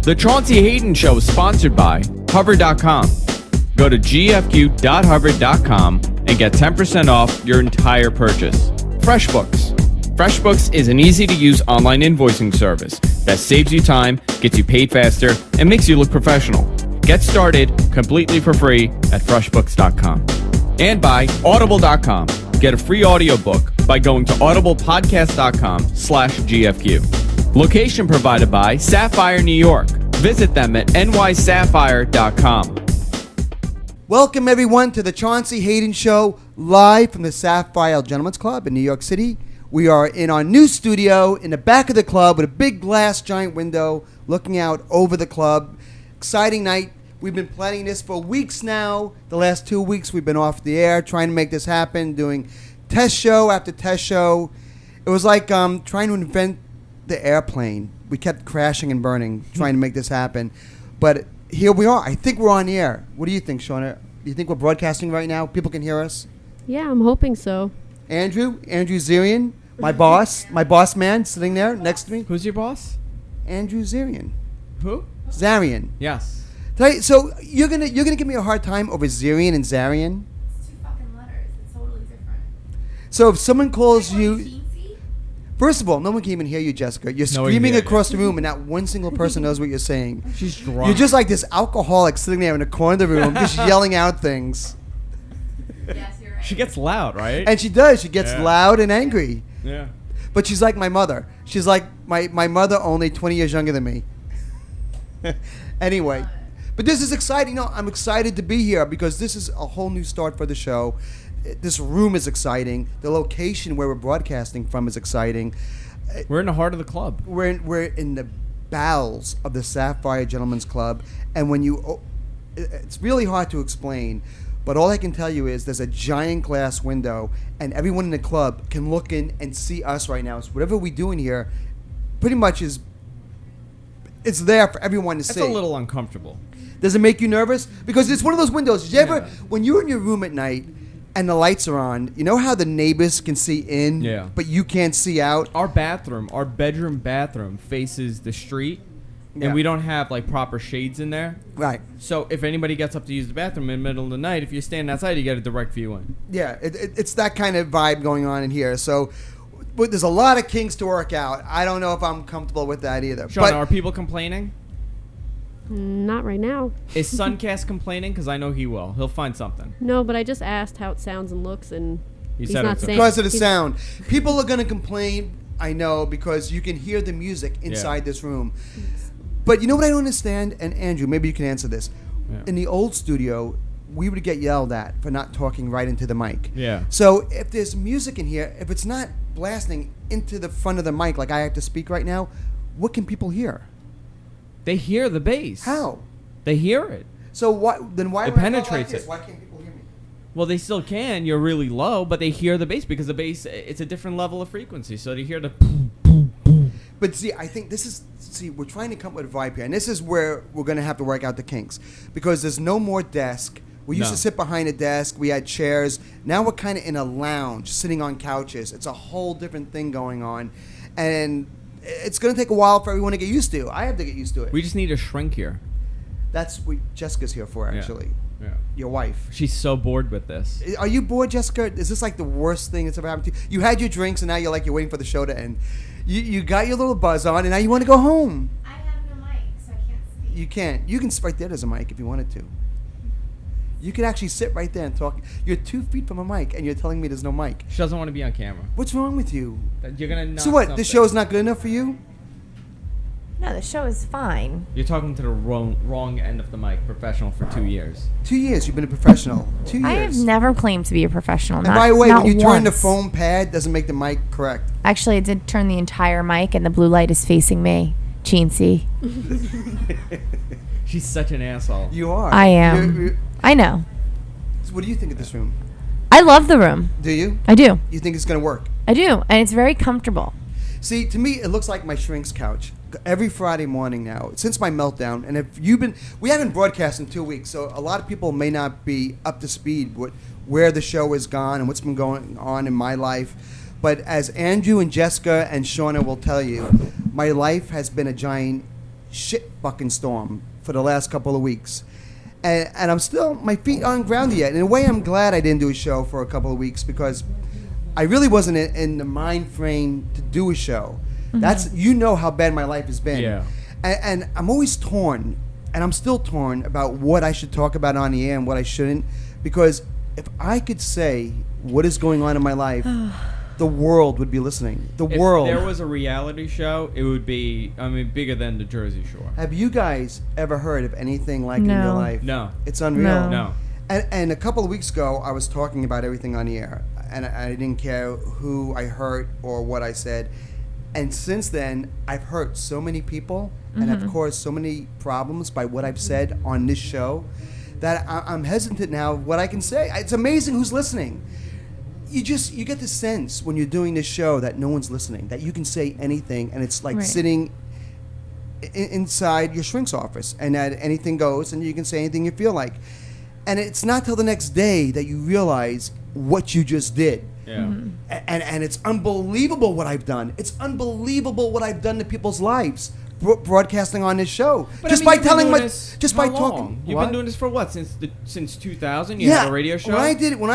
The Chaunce Hayden Show is sponsored by Hover.com. Go to gfq.hover.com and get 10% off your entire purchase. FreshBooks. FreshBooks is an easy-to-use online invoicing service that saves you time, gets you paid faster, and makes you look professional. Get started completely for free at freshbooks.com. And by Audible.com. Get a free audiobook by going to audiblepodcast.com/GFQ. Location provided by Sapphire New York. Visit them at nysapphire.com. Welcome, everyone, to the Chaunce Hayden Show, live from the Sapphire Gentlemen's Club in New York City. We are in our new studio in the back of the club with a big glass giant window looking out over the club. Exciting night. We've been planning this for weeks now. The last 2 weeks we've been off the air trying to make this happen, doing test show after test show. It was like trying to invent the airplane. We kept crashing and burning trying to make this happen. But here we are. I think we're on the air. What do you think, Shauna? Do you think we're broadcasting right now? People can hear us? Yeah, I'm hoping so. Andrew Zarian, my boss man sitting there next to me. Who's your boss? Andrew Zarian. Who? Zarian. Yes. So you're gonna give me a hard time over Zarian and Zarian? It's two fucking letters. It's totally different. So if someone calls you, Teensy? first of all, no one can even hear you, Jessica. You're screaming across the room, and not one single person knows what you're saying. She's drunk. You're just like this alcoholic sitting there in the corner of the room, just yelling out things. Yes, you're right. She gets loud, right? And she does. She gets Yeah. loud and angry. Yeah. But she's like my mother. She's like my mother, only 20 years younger than me. Anyway. But this is exciting. No, I'm excited to be here because this is a whole new start for the show. This room is exciting. The location where we're broadcasting from is exciting. We're in the heart of the club. We're in the bowels of the Sapphire Gentlemen's Club, and when you, it's really hard to explain. But all I can tell you is there's a giant glass window, and everyone in the club can look in and see us right now. So whatever we do in here, pretty much it's there for everyone to see. It's a little uncomfortable. Does it make you nervous? Because it's one of those windows. Did you ever, when you're in your room at night and the lights are on, you know how the neighbors can see in, but you can't see out? Our bedroom bathroom faces the street, and we don't have like proper shades in there. Right. So if anybody gets up to use the bathroom in the middle of the night, if you're standing outside, you get a direct view in. Yeah, it's that kind of vibe going on in here. So but there's a lot of kinks to work out. I don't know if I'm comfortable with that either. Shauna, are people complaining? Not right now. Is Suncast complaining? Because I know he will. He'll find something. No, but I just asked how it sounds and looks, and he's said not it's saying. Because of the sound. People are going to complain, I know, because you can hear the music inside this room. But you know what I don't understand? And Andrew, maybe you can answer this. Yeah. In the old studio, we would get yelled at for not talking right into the mic. Yeah. So if there's music in here, if it's not blasting into the front of the mic like I have to speak right now, what can people hear? They hear the bass. How? They hear it. So why It would I talk penetrates like this? it. Why can't people hear me? Well, they still can. You're really low, but they hear the bass because the bass, it's a different level of frequency. So they hear the boom, boom, boom. But see, I think we're trying to come up with a vibe here, and this is where we're going to have to work out the kinks, because there's no more desk. We used to sit behind a desk. We had chairs. Now we're kind of in a lounge, sitting on couches. It's a whole different thing going on, and it's going to take a while for everyone to get used to. I have to get used to it. We just need a shrink here. That's what Jessica's here for, actually. Yeah. Your wife. She's so bored with this. Are you bored, Jessica? Is this like the worst thing that's ever happened to you? You had your drinks, and now you're waiting for the show to end. You got your little buzz on, and now you want to go home. I have no mic, so I can't speak. You can't. You can right there. There's a mic if you wanted to. You could actually sit right there and talk. You're 2 feet from a mic, and you're telling me there's no mic. She doesn't want to be on camera. What's wrong with you? You're gonna knock So what? something. This show's not good enough for you? No, the show is fine. You're talking to the wrong end of the mic. Professional for 2 years. 2 years. You've been a professional. 2 years. I have never claimed to be a professional. And by the way, not when you turn the once. foam pad, doesn't make the mic correct. Actually, I did turn the entire mic, and the blue light is facing me. Chauncey. She's such an asshole. You are. I am. You're, I know. so what do you think of this room? I love the room. Do you? I do. You think it's going to work? I do, and it's very comfortable. See, to me, it looks like my shrink's couch. Every Friday morning now, since my meltdown, and if you've been, we haven't broadcast in 2 weeks, so a lot of people may not be up to speed with where the show has gone and what's been going on in my life. But as Andrew and Jessica and Shauna will tell you, my life has been a giant shit fucking storm for the last couple of weeks. And I'm still, my feet aren't grounded yet. In a way, I'm glad I didn't do a show for a couple of weeks because I really wasn't in the mind frame to do a show. That's, you know how bad my life has been. Yeah. And I'm always torn, and I'm still torn about what I should talk about on the air and what I shouldn't. Because if I could say what is going on in my life, the world would be listening. The world. If there was a reality show, it would be, bigger than the Jersey Shore. Have you guys ever heard of anything like it in your life? No. It's unreal. No. And a couple of weeks ago, I was talking about everything on the air, and I didn't care who I hurt or what I said. And since then, I've hurt so many people, and I've caused so many problems by what I've said on this show that I'm hesitant now what I can say. It's amazing who's listening. You get the sense when you're doing this show that no one's listening, that you can say anything, and it's like sitting inside your shrink's office, and that anything goes, and you can say anything you feel like. And it's not till the next day that you realize what you just did. Yeah. And it's unbelievable what I've done. It's unbelievable what I've done to people's lives. Broadcasting on this show, just by telling talking. You've been doing this for what, since 2000? You had a radio show. When I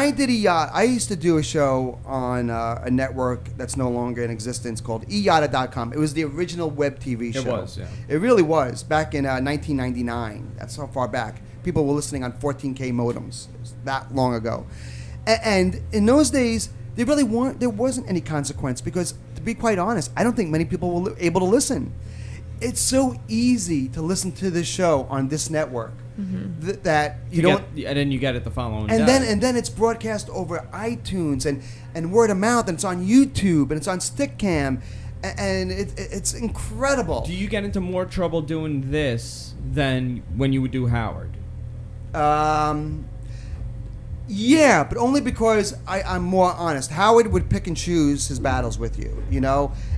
did EYATA, I used to do a show on a network that's no longer in existence called EYATA.com. It was the original web TV show. It was, yeah. It really was back in 1999. That's how far back people were listening on 14K modems. It was that long ago, and in those days there wasn't any consequence because, to be quite honest, I don't think many people were able to listen. It's so easy to listen to this show on this network that you don't. And then you get it the following and day. then it's broadcast over iTunes and word of mouth, and it's on YouTube, and it's on Stickcam, and it's incredible. Do you get into more trouble doing this than when you would do Howard? Yeah, but only because I'm more honest. Howard would pick and choose his battles with you,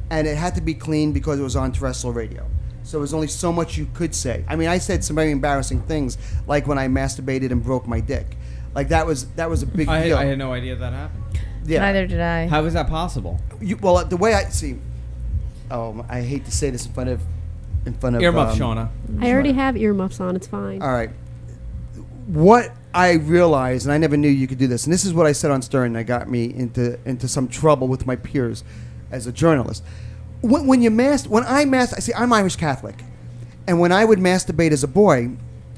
and it had to be clean because it was on terrestrial radio. So there was only so much you could say. I mean, I said some very embarrassing things, like when I masturbated and broke my dick. Like that was a big deal. I had no idea that happened. Yeah. Neither did I. How is that possible? Well, the way I see. Oh, I hate to say this in front of. Earmuffs, Shauna. I already have earmuffs on. It's fine. All right. What I realized, and I never knew you could do this, and this is what I said on Stern that got me into some trouble with my peers as a journalist. When I masturbate, I'm Irish Catholic, and when I would masturbate as a boy,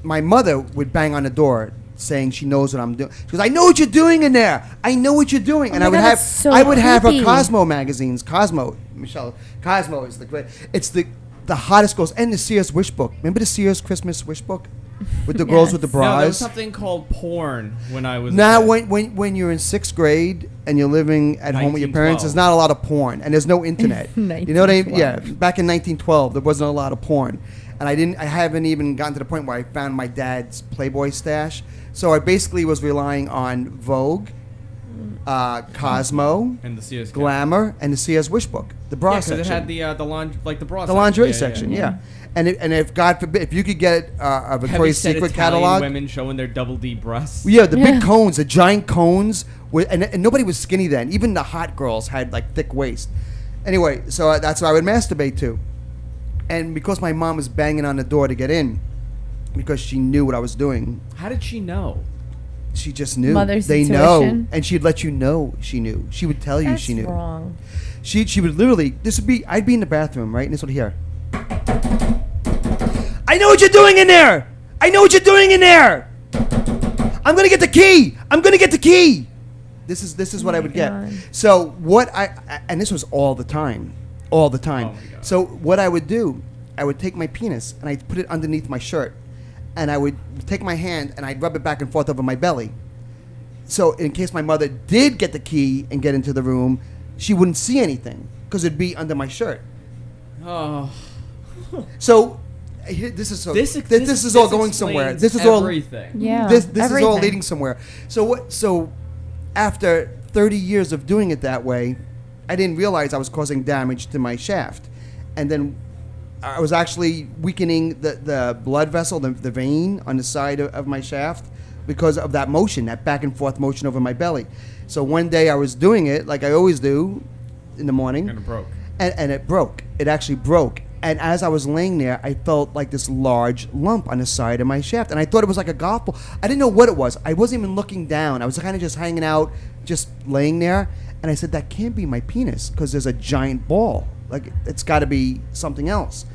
my mother would bang on the door saying she knows what I'm doing. She goes, "I know what you're doing in there. I know what you're doing." And I would have her Cosmo magazines. Cosmo is the great. It's the hottest girls, and the Sears Wish Book. Remember the Sears Christmas Wish Book? With the girls with the bras. No, there was something called porn when I was. Now, when you're in 6th grade and you're living at home with your parents, there's not a lot of porn, and there's no internet. You know what I mean? Yeah. Back in 1912, there wasn't a lot of porn, and I haven't even gotten to the point where I found my dad's Playboy stash. So I basically was relying on Vogue, Cosmo, and the Sears Glamour, and the Sears Wish Book, the bra section. Yeah, because it had the bra. The lingerie section, yeah. And if God forbid, if you could get a Victoria's Secret catalog, women showing their double D breasts. Yeah, the big cones, the giant cones, and nobody was skinny then. Even the hot girls had like thick waist. Anyway, so that's what I would masturbate to. And because my mom was banging on the door to get in, because she knew what I was doing. How did she know? She just knew. Mother's they intuition. know, and she'd let you know she knew. She would tell you she knew. That's wrong. She would literally. I'd be in the bathroom, right, and this would hear. I know what you're doing in there. I know what you're doing in there. I'm gonna get the key. I'm gonna get the key. This is what I would get. So and this was all the time. Oh my God. So what I would do, I would take my penis and I'd put it underneath my shirt, and I would take my hand and I'd rub it back and forth over my belly. So in case my mother did get the key and get into the room, she wouldn't see anything because it'd be under my shirt. Oh. So. This is all going somewhere. This is all everything. Yeah. This is all leading somewhere. So after 30 years of doing it that way, I didn't realize I was causing damage to my shaft, and then I was actually weakening the blood vessel, the vein on the side of my shaft, because of that motion, that back and forth motion over my belly. So one day I was doing it like I always do in the morning, And it broke. and it broke. It actually broke. And as I was laying there, I felt like this large lump on the side of my shaft. And I thought it was like a golf ball. I didn't know what it was. I wasn't even looking down. I was kind of just hanging out, just laying there. And I said, that can't be my penis because there's a giant ball. Like, it's got to be something else.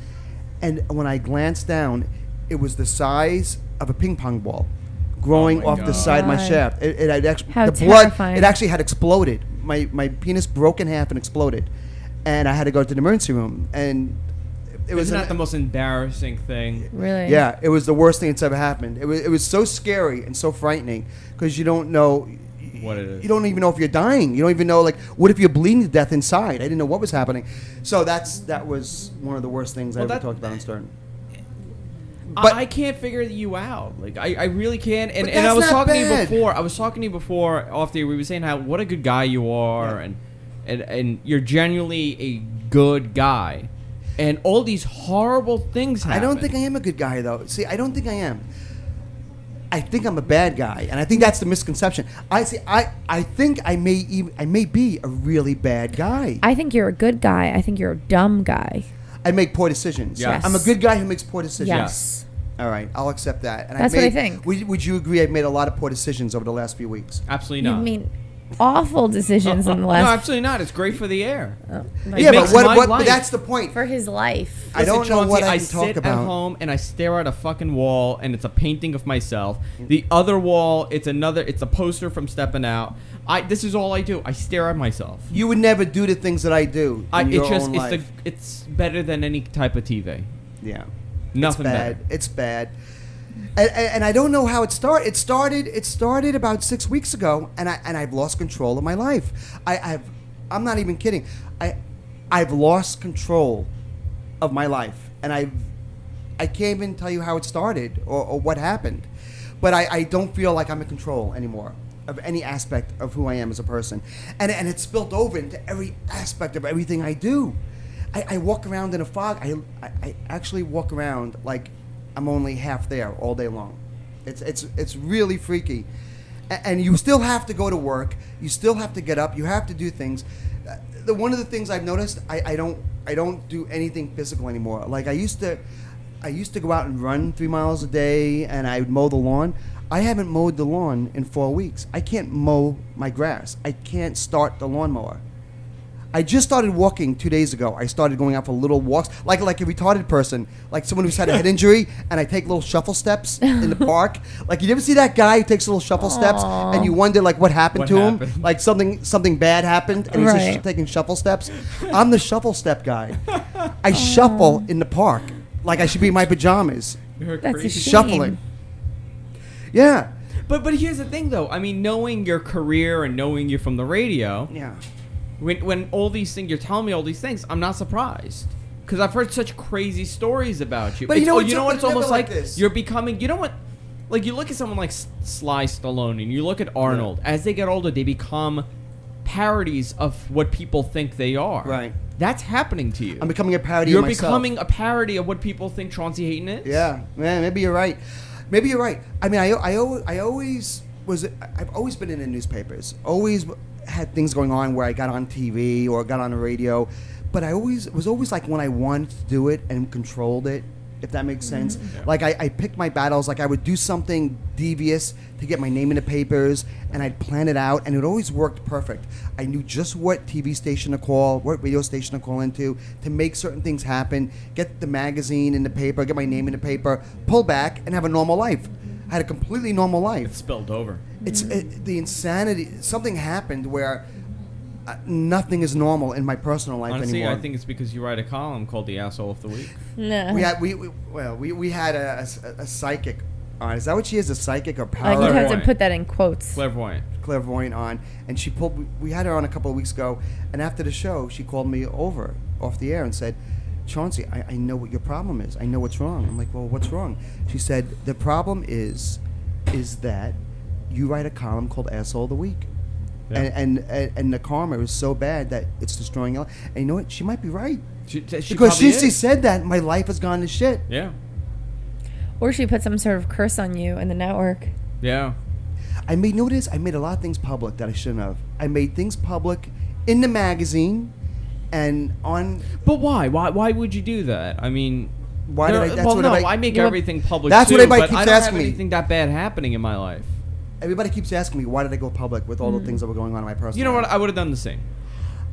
And when I glanced down, it was the size of a ping pong ball growing Oh my off the God. side of my God. shaft. It had actually, How the blood, terrifying. it actually had exploded. My penis broke in half and exploded. And I had to go to the emergency room. And it was Isn't that the most embarrassing thing? Really? yeah, it was the worst thing that's ever happened. It was so scary and so frightening because you don't know What it is. You don't even know if you're dying. You don't even know, like, what if you're bleeding to death inside? I didn't know what was happening. So that was one of the worst things I Well, ever that- talked about on Stern. But- I can't figure you out. Like I really can't. And, But and I that's was not talking to you bad. before. I was talking to you before off the air. We were saying how what a good guy you are, Yeah. and you're genuinely a good guy. And all these horrible things happen. I don't think I am a good guy, though. See, I don't think I am. I think I'm a bad guy, and I think that's the misconception. I think I may be a really bad guy. I think you're a good guy. I think you're a dumb guy. I make poor decisions. Yes. I'm a good guy who makes poor decisions. Yes. All right, I'll accept that. And That's what I think. Would you agree I've made a lot of poor decisions over the last few weeks? Absolutely You not. mean awful decisions in the No, last absolutely not. It's great for the air. like, Yeah, makes but my but life. that's the point. for his life. I don't know Chauncey, what I can sit talk at about. home and I stare at a fucking wall and it's a painting of myself. The other wall, it's a poster from Stepping Out. This is all I do. I stare at myself. You would never do the things that I do in your own life. It's better than any type of TV. Yeah. Nothing it's better. bad. It's bad. And I don't know how it started. It started about 6 weeks ago, and I've lost control of my life. I'm not even kidding. I've lost control of my life, and I can't even tell you how it started or what happened. But I don't feel like I'm in control anymore of any aspect of who I am as a person, and it's spilled over into every aspect of everything I do. I walk around in a fog. I actually walk around like I'm only half there all day long. It's really freaky, and you still have to go to work. You still have to get up. You have to do things. One of the things I've noticed, I don't do anything physical anymore. Like I used to go out and run 3 miles a day, and I would mow the lawn. I haven't mowed the lawn in 4 weeks. I can't mow my grass. I can't start the lawnmower. I just started walking 2 days ago. I started going out for little walks, like a retarded person, like someone who's had a head injury, and I take little shuffle steps in the park. Like, you ever see that guy who takes little shuffle steps, and you wonder, like, what happened What to happened? him? Like, something bad happened, and he's Right. just taking shuffle steps. I'm the shuffle step guy. I shuffle in the park like I should be in my pajamas, You're That's a crazy. shame. shuffling. Yeah. But here's the thing, though. I mean, knowing your career and knowing you from the radio, Yeah. when all these things, you're telling me all these things, I'm not surprised. Because I've heard such crazy stories about you. But you know what's- you know what? but It's never almost like like this. you're becoming. You know what? Like, you look at someone like Sly Stallone, and you look at Arnold. As they get older, they become parodies of what people think they are. Right. That's happening to you. I'm becoming a parody You're of myself. becoming a parody of what people think Chauncey Hayden is. Yeah, man, maybe you're right. Maybe you're right. I mean, I've always been in the newspapers. Always had things going on where I got on TV or got on the radio, but it was always like when I wanted to do it and controlled it, if that makes sense. Like I picked my battles. Like I would do something devious to get my name in the papers, and I'd plan it out, and it always worked perfect. I knew just what TV station to call, what radio station to call into to make certain things happen, get the magazine in the paper, get my name in the paper, pull back, and have a normal life. I had a completely normal life. It's spilled over. It's the insanity. Something happened where nothing is normal in my personal life Honestly, anymore. I think it's because you write a column called "The Asshole of the Week." No. we had a psychic on. Is that what she is? A psychic or I power? would have to Clairvoyant. put that in quotes. Clairvoyant. Clairvoyant on, and she pulled. We had her on a couple of weeks ago, and after the show, she called me over off the air and said, "Chauncey, I know what your problem is. I know what's wrong." I'm like, "Well, what's wrong?" She said, "The problem is that you write a column called Asshole of the Week." Yeah. And the karma is so bad that it's destroying your life. And you know what? She might be right. She Because probably since she is. said that, my life has gone to shit. Yeah. Or she put some sort of curse on you in the network. Yeah. I made a lot of things public that I shouldn't have. I made things public in the magazine, And on But why? Why would you do that? I mean, why did I? That's well, what no, everybody- I make everything public. That's too, what everybody but keeps I don't asking have me. anything that bad happening in my life. everybody keeps asking me, why did I go public with all the things that were going on in my personal You know what? life? I would have done the same.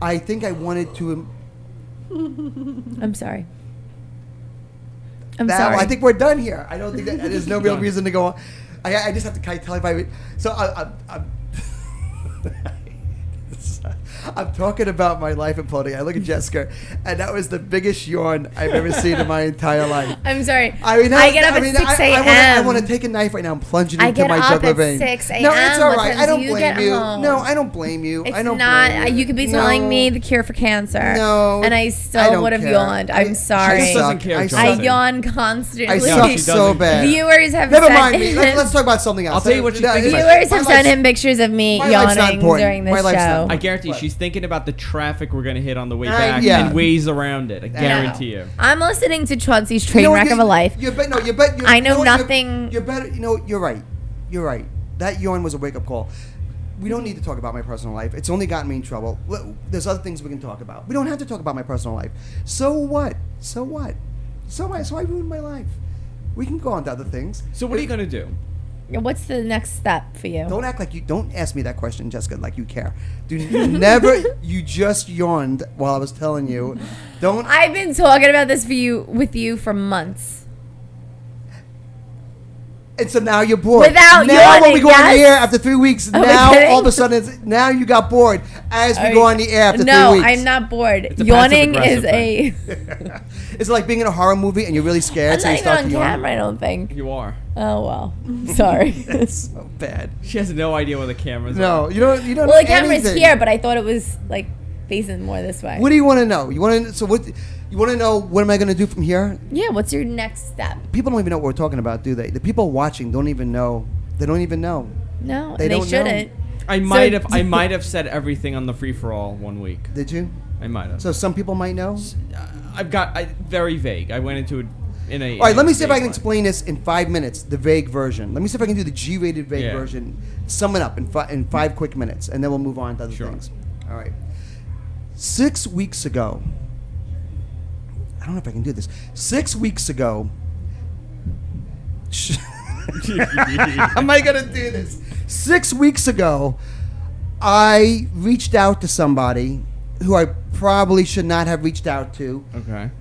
I think I wanted to. I'm sorry. I'm Now, sorry. I think we're done here. I don't think that there's no real reason to go on. I just have to kind of tell everybody. So I'm talking about my life imploding. I look at Jessica, and that was the biggest yawn I've ever seen in my entire life. I'm sorry. I mean, I get up at 6 a.m. I want to take a knife right now and plunge it I into get my up jugular at vein. 6 a.m. No, it's all What right. time I do don't you blame get you. home? No, I don't blame you. It's I don't not. blame You could be telling me the cure for cancer. No, and I I still don't would have care. yawned. I'm sorry. She doesn't care, I Johnson. I suck. yawn constantly. I No, suck she so doesn't. bad. Viewers have Never sent mind me. Let's talk about something else. I'll tell you what she's thinking about. Viewers My have life's- sent him pictures of me my life's not yawning important. during My this life's not show. I guarantee she's thinking about the traffic we're going to hit on the way Uh, back yeah. and ways around it. I guarantee you. I'm listening to Chauncey's train You know, wreck of a life. You bet. I know nothing. You're better. You know, you're right. You're right. That yawn was a wake up call. We don't need to talk about my personal life. It's only gotten me in trouble. There's other things we can talk about. We don't have to talk about my personal life. So what? So what? So I ruined my life. We can go on to other things. So what are you going to do? What's the next step for you? Don't act like you. Don't ask me that question, Jessica. Like you care. Do never. You just yawned while I was telling you. Don't. I've been talking about this with you for months. And so now you're bored. Without now when yawning, we go on the yes? air after 3 weeks, Are we now kidding? all of a sudden now you got bored as we go on the air after 3 No, weeks. I'm not bored. It's a Yawning is passive-aggressive It's like being in a horror movie and you're really scared, I'm so not you even start on to yawn. camera, I don't think. You are. Oh, well. Sorry. It's so bad. She has no idea where the cameras No, are. you don't. You don't. Well, know the camera's anything. here, but I thought it was, like, facing more this way. What do you want to know? You want to. So what? You want to know what am I going to do from here? Yeah, what's your next step? People don't even know what we're talking about, do they? The people watching don't even know. They don't even know. No, They they, don't know. shouldn't. I might have said everything on the free for all one week. Did you? I might have. So some people might know. Very vague. I went into it in a. All right, let me see if I can vague way. explain this in 5 minutes, the vague version. Let me see if I can do the G-rated vague Yeah. version, sum it up in 5 quick minutes, and then we'll move on to other Sure. things. All right. 6 weeks ago, I don't know if I can do this. 6 weeks ago, how am I going to do this? 6 weeks ago, I reached out to somebody who I probably should not have reached out to, Okay.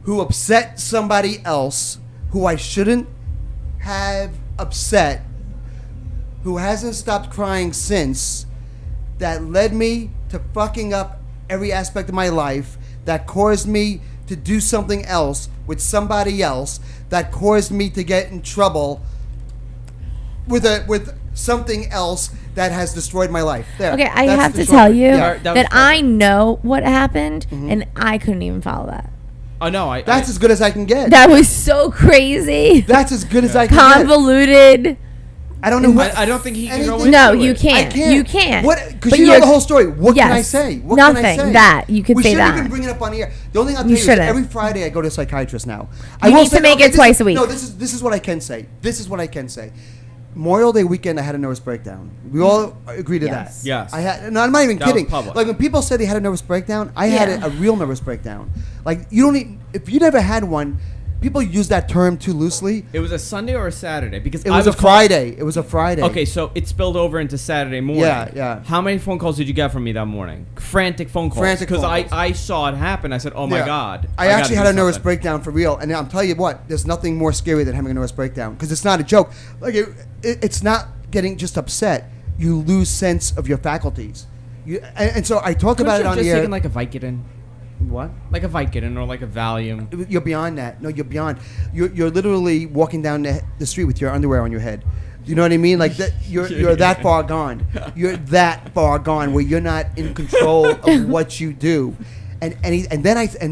who upset somebody else who I shouldn't have upset, who hasn't stopped crying since, that led me to fucking up every aspect of my life, that caused me to do something else with somebody else, that caused me to get in trouble with something else that has destroyed my life. There. Okay, I That's have the to short- tell you Yeah. that I know what happened, and I couldn't even follow that. Oh no, That's as good as I can get. That was so crazy. That's as good as I can get. Convoluted. I don't know who. I don't think he can go anything- into No, it. you I can't. can't. You can't. What? Because But you know you're- the whole story. What can I Yes. say? What can I Nothing. say? That. You could we say shouldn't that. even bring it up on the air. The only thing I'll tell You you is shouldn't. every Friday I go to a psychiatrist now. You need to make it this twice is- a week. No, this is what I can say. This is what I can say. Memorial Day weekend, I had a nervous breakdown. We all agree to Yes. that. Yes. I had. No, I'm not even That was kidding. public. Like when people say they had a nervous breakdown, I had Yeah. a real nervous breakdown. Like you don't. If you never had one, people use that term too loosely. It was a Sunday or a Saturday because It was a Friday. It was a Friday. Okay, so it spilled over into Saturday morning. Yeah, yeah. How many phone calls did you get from me that morning? Frantic phone calls. Frantic Because phone calls. I saw it happen. I said, "Oh my Yeah. God!" I gotta actually do had a nervous something. breakdown for real, and I'm telling you what, there's nothing more scary than having a nervous breakdown because it's not a joke. Like it's not getting just upset. You lose sense of your faculties. And so I talk about it on just the air. taking like a Vicodin, What? like a Vicodin or like a Valium. You're beyond that. No, you're beyond. You're literally walking down the street with your underwear on your head. You know what I mean? Like that. You're that far gone. You're that far gone where you're not in control of what you do. And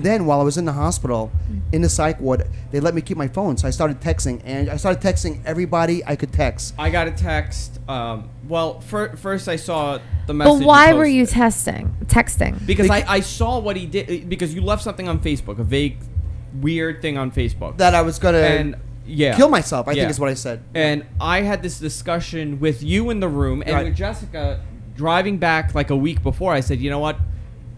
then while I was in the hospital, in the psych ward, they let me keep my phone. So I started texting, and I started texting everybody I could text. I got a text. Well, first I saw the message. But why were you posted. texting? Because I saw what he did. Because you left something on Facebook, a vague, weird thing on Facebook. That I was gonna And yeah, kill myself. I Yeah. think is what I said. And I had this discussion with you in the room and Right. with Jessica driving back like a week before. I said, you know what?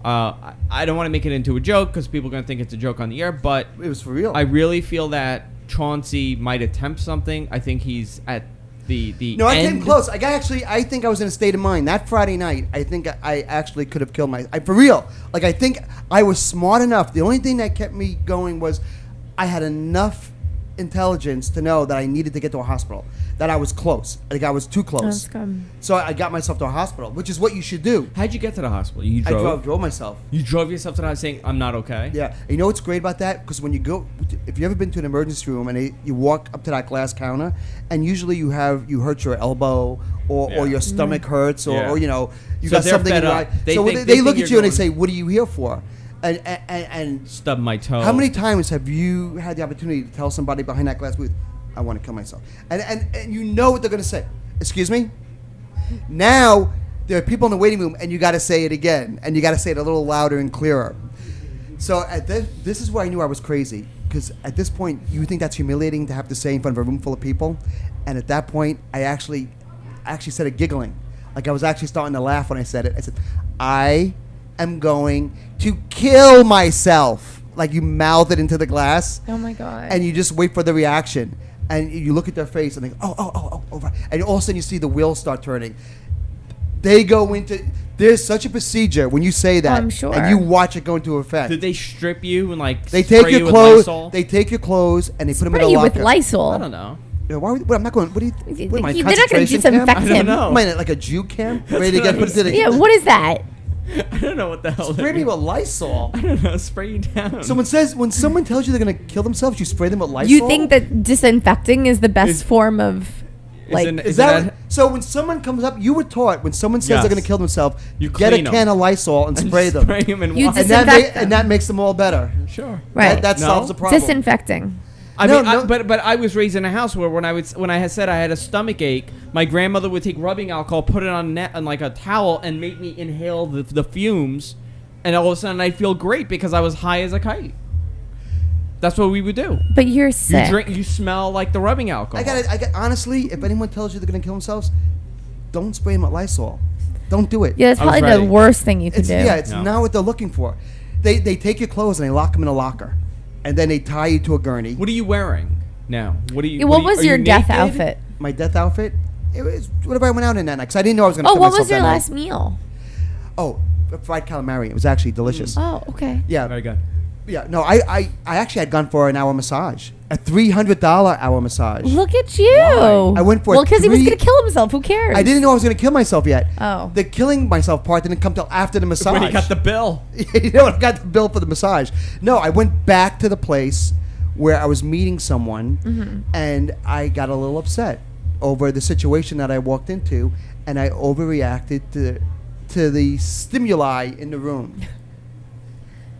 I don't want to make it into a joke because people are going to think it's a joke on the air, but It was for real. I really feel that Chauncey might attempt something. I think he's at the No, I end. came close. I think I was in a state of mind that Friday night. I think I actually could have killed for real. Like, I think I was smart enough. The only thing that kept me going was I had enough intelligence to know that I needed to get to a hospital. That I was close. I think I was too close. That's good. So I got myself to a hospital, which is what you should do. How'd you get to the hospital? You I drove? drove myself. You drove yourself to the hospital saying, I'm not okay? Yeah. And you know what's great about that? Because when you go, if you ever been to an emergency room and you walk up to that glass counter, and usually you hurt your elbow or Yeah. your stomach hurts or, Yeah. or you know, you So got they're something in fed your up. eye. They So think- they they look think at you and they you're say, "What are you here for?" And Stub my toe. how many times have you had the opportunity to tell somebody behind that glass booth, "I want to kill myself," and you know what they're going to say? Excuse me. Now there are people in the waiting room, and you got to say it again, and you got to say it a little louder and clearer. So at this is where I knew I was crazy, because at this point you think that's humiliating to have to say in front of a room full of people, and at that point I actually said it giggling, like I was actually starting to laugh when I said it. I said, "I am going to kill myself," like you mouth it into the glass. Oh my God. And you just wait for the reaction, and you look at their face and they go, oh, right. And all of a sudden you see the wheels start turning. They go into. There's such a procedure when you say that, I'm sure. and you watch it go into effect. Did they strip you and like They spray take you your with clothes. Lysol? They take your clothes and they put them in Spray a you locker. with Lysol. I don't know. Yeah, why would, I'm not going. What do you? What am I? They're not going to concentration camp? disinfect I don't him. know. Am I like a Jew camp? Ready to get put into the? Yeah, what is that? I don't know what the hell. Spray me with Lysol. I don't know. Spray you down. Someone says when someone tells you they're gonna kill themselves, you spray them with Lysol. You think that disinfecting is the best Is- form of, like, Is that so? When someone comes up, you were taught when someone says they're Yes. going to kill themselves, You get a clean 'em. can of Lysol and spray them, Spray them in You water. disinfect them. and that makes them all better. Sure. right? That No? solves the problem. Disinfecting. I No, mean, no. but I was raised in a house where when I had said I had a stomach ache, my grandmother would take rubbing alcohol, put it on like a towel, and make me inhale the fumes, and all of a sudden I'd feel great because I was high as a kite. That's what we would do. But you're sick. You smell like the rubbing alcohol. I got honestly, if anyone tells you they're going to kill themselves, don't spray them with Lysol. Don't do it. Yeah, that's I was probably the ready. worst thing you could do. Yeah, it's No. not what they're looking for. They take your clothes and they lock them in a locker, and then they tie you to a gurney. What are you wearing now? What are you? Yeah, what are was you your death naked? outfit? My death outfit. It was whatever I went out in that night because I didn't know I was going to Oh, kill what myself was your that night. last meal? Oh, fried calamari. It was actually delicious. Oh, okay. Yeah. Very good. Yeah, no, I actually had gone for an hour massage, a $300 hour massage. Look at you. Why? I went for Well, because he was three- going to kill himself. Who cares? I didn't know I was going to kill myself yet. Oh. The killing myself part didn't come till after the massage. When he got the bill. You know, I got the bill for the massage. No, I went back to the place where I was meeting someone, Mm-hmm. and I got a little upset over the situation that I walked into, and I overreacted to the stimuli in the room.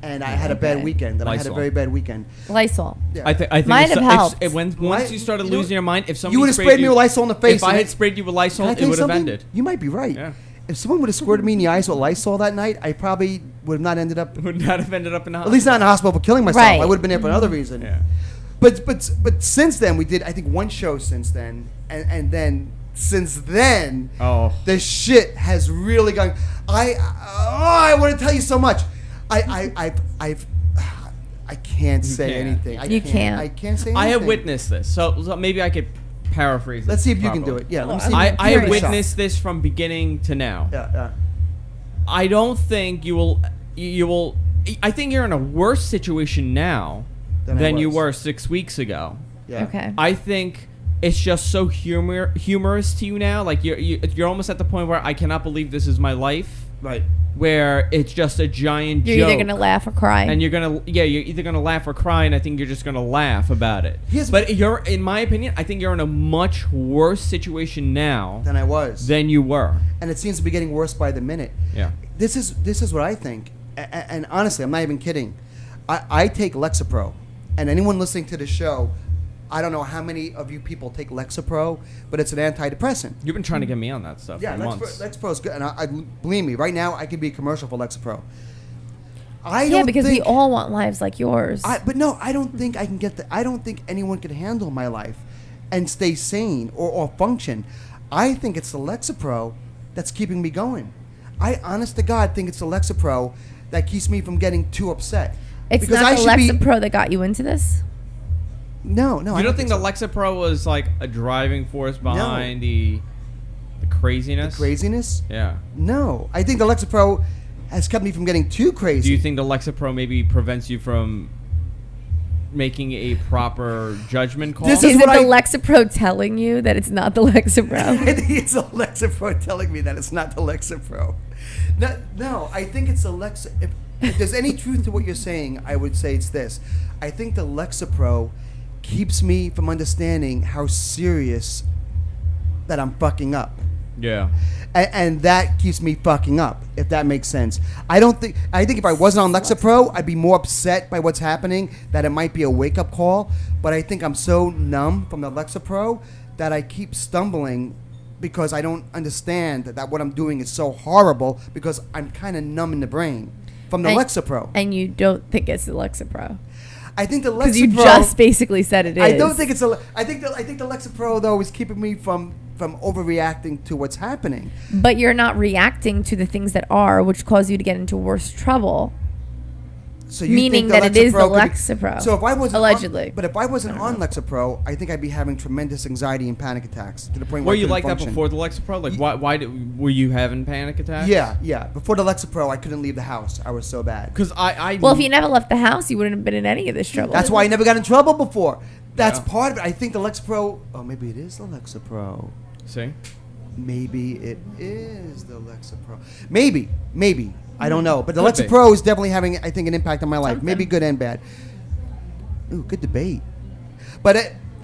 And I had a bad Okay. weekend. And I had a Lysol. very bad weekend. Lysol. Yeah. I think Might have helped. Once you started You know- losing your mind, if somebody You would have sprayed me with Lysol in the face. If I and had sprayed you with Lysol, Can I it tell you would have something? ended. You might be right. Yeah. If someone would have squirted me in the eyes with Lysol that night, I probably would have not ended up, Would not have ended up in the at least not in the hospital for killing myself. Right. I would have been there for another reason. Yeah. But since then, we did, I think, one show since then. And then, since then, Oh. the shit has really gone. I want to tell you so much. I can't say can't. anything. You can't. I can't say anything. I have witnessed this, so maybe I could paraphrase. Let's it see if you can do properly. it. Yeah, let me Well, see. I Give have it a shot. witnessed this from beginning to now. Yeah. I don't think you will. I think you're in a worse situation now Than I than you was. were 6 weeks ago. Yeah. Okay. I think it's just so humorous to you now. Like you're almost at the point where I cannot believe this is my life. Right. Where it's just a giant You're joke. either going to laugh or cry. And you're either gonna laugh or cry, and I think you're just gonna laugh about it. Here's- But in my opinion, I think you're in a much worse situation now Than I was. than you were. And it seems to be getting worse by the minute. Yeah. This is what I think. And honestly, I'm not even kidding. I take Lexapro. And anyone listening to the show, I don't know how many of you people take Lexapro, but it's an antidepressant. You've been trying to get me on that stuff Yeah, for months. Lexapro is good. And I believe me, right now I could be a commercial for Lexapro. yeah, because we all want lives like yours. But no, I don't think I can get the. I don't think anyone can handle my life and stay sane or function. I think it's the Lexapro that's keeping me going. I, honest to God, think it's the Lexapro that keeps me from getting too upset. It's Because not I the should be- Lexapro that got you into this? No, You don't think the Lexapro was like a driving force behind the craziness? craziness? Yeah. No, I think the Lexapro has kept me from getting too crazy. Do you think the Lexapro maybe prevents you from making a proper judgment call? This Is is it what the I- Lexapro telling you that it's not the Lexapro? I think it's the Lexapro telling me that it's not the Lexapro. No, I think it's the Lexapro. If there's any truth to what you're saying, I would say it's this. I think the Lexapro keeps me from understanding how serious that I'm fucking up. Yeah. And that keeps me fucking up, if that makes sense. I think if I wasn't on Lexapro, I'd be more upset by what's happening, that it might be a wake-up call. But I think I'm so numb from the Lexapro that I keep stumbling because I don't understand that what I'm doing is so horrible because I'm kind of numb in the brain from the Lexapro. And you don't think it's the Lexapro? I think the Lexapro... Because you just basically said it is. I don't think it's a... I think the Lexapro, though, is keeping me from overreacting to what's happening. But you're not reacting to the things that are, which cause you to get into worse trouble. So you Meaning think that it is the could be- Lexapro, So if I wasn't allegedly. But if I wasn't on Lexapro, I think I'd be having tremendous anxiety and panic attacks to the point Were where you I like couldn't that function. before the Lexapro? Like, why were you having panic attacks? Yeah. Before the Lexapro, I couldn't leave the house. I was so bad. Because I Well, if you never left the house, you wouldn't have been in any of this trouble. That's why I never got in trouble before. That's Yeah. part of it. I think the Lexapro. Oh, maybe it is the Lexapro. see. Maybe it is the Lexapro. Maybe. I don't know. But the Could be. Lexapro is definitely having, I think, an impact on my life. Something. Maybe good and bad. Ooh, good debate. But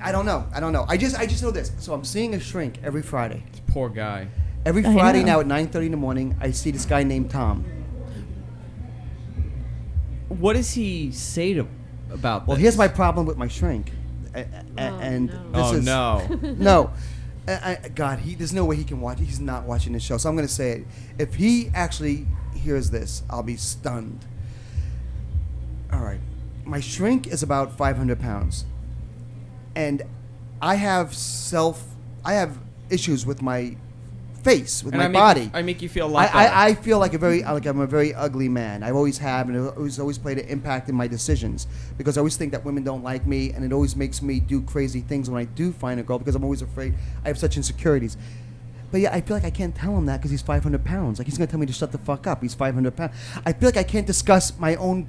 I don't know. I just know this. So I'm seeing a shrink every Friday. Poor guy. Every I Friday know. now at 9:30 in the morning, I see this guy named Tom. What does he say about Well, this? here's my problem with my shrink. And no. this Oh is no. no. God, there's no way he can watch. He's not watching this show, so I'm going to say it. If he actually hears this, I'll be stunned. All right, my shrink is about 500 pounds, and I have issues with my face, with And my I body. I make you feel a lot better. I feel like I'm a very ugly man. I always have, and it's always played an impact in my decisions because I always think that women don't like me, and it always makes me do crazy things when I do find a girl because I'm always afraid. I have such insecurities. But yeah, I feel like I can't tell him that because he's 500 pounds. Like he's gonna tell me to shut the fuck up. He's 500 pounds. I feel like I can't discuss my own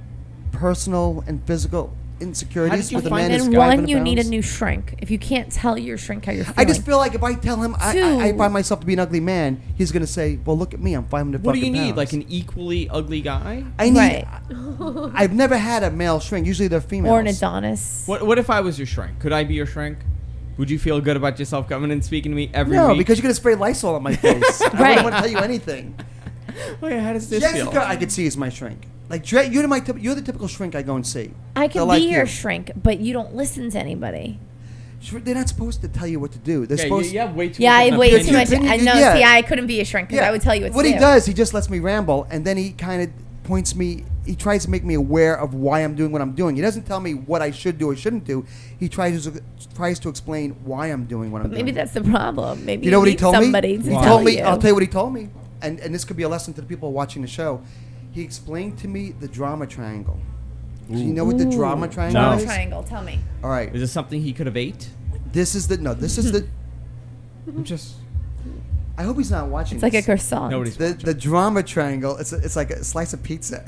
personal and physical insecurities you with a find man that? who's And 500 one, you need a pounds. new shrink. If you can't tell your shrink how you're feeling. I just feel like if I tell him I Two. find myself to be an ugly man, he's gonna say, "Well, look at me, I'm 500 what do fucking you need? pounds." Like an equally ugly guy? I need. Right. I've never had a male shrink. Usually they're females. Or an Adonis. What if I was your shrink? Could I be your shrink? Would you feel good about yourself coming and speaking to me every No, week? because you're gonna spray Lysol on my face. I Right. wouldn't want to tell you anything. Wait, how does this Jessica, feel? I could see is my shrink. Like Dre, you're the typical shrink I go and see. I They're can like be your you. shrink, but you don't listen to anybody. They're not supposed to tell you what to do. They're Yeah, supposed. you have way too Yeah, much I of an way opinion. too much. Opinion, I know. yeah. See, I couldn't be a shrink because I would tell you what to he do. does, he just lets me ramble, and then he kind of points me. He tries to make me aware of why I'm doing what I'm doing. He doesn't tell me what I should do or shouldn't do. He tries to explain why I'm doing what I'm doing. Maybe that's the problem. Maybe You know what he need told me? somebody to He tell told me. you. I'll tell you what he told me, and this could be a lesson to the people watching the show. He explained to me the drama triangle. Do you know what the drama triangle No. is? Triangle. Tell me. All right. Is this something he could have ate? This is the I'm just. I hope he's not watching. It's like a this. croissant. Nobody's. The drama triangle. It's like a slice of pizza.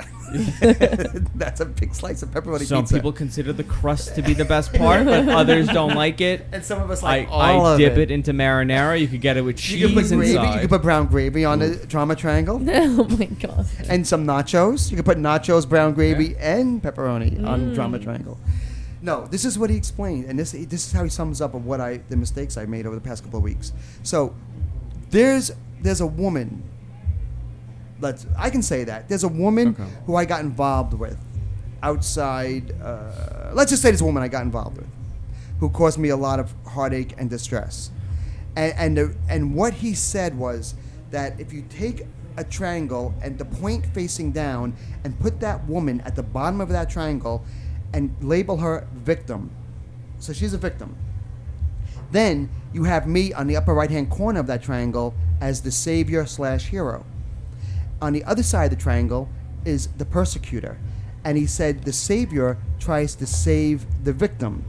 That's a big slice of pepperoni Some pizza. people consider the crust to be the best part, but others don't like it. and some of us like I all of dip it. it into marinara. You could get it with You could put cheese gravy. inside. You could put brown gravy on the drama triangle, Oh my god. and some nachos. You could put nachos, brown gravy, and pepperoni on drama triangle. No, this is what he explained, and this is how he sums up of the mistakes I made over the past couple of weeks. So, there's a woman. I can say that there's a woman Okay. who I got involved with outside. Let's just say there's a woman I got involved with, who caused me a lot of heartache and distress. And what he said was that if you take a triangle and the point facing down and put that woman at the bottom of that triangle and label her victim, so she's a victim, then you have me on the upper right hand corner of that triangle as the savior / hero. On the other side of the triangle is the persecutor. And he said the savior tries to save the victim.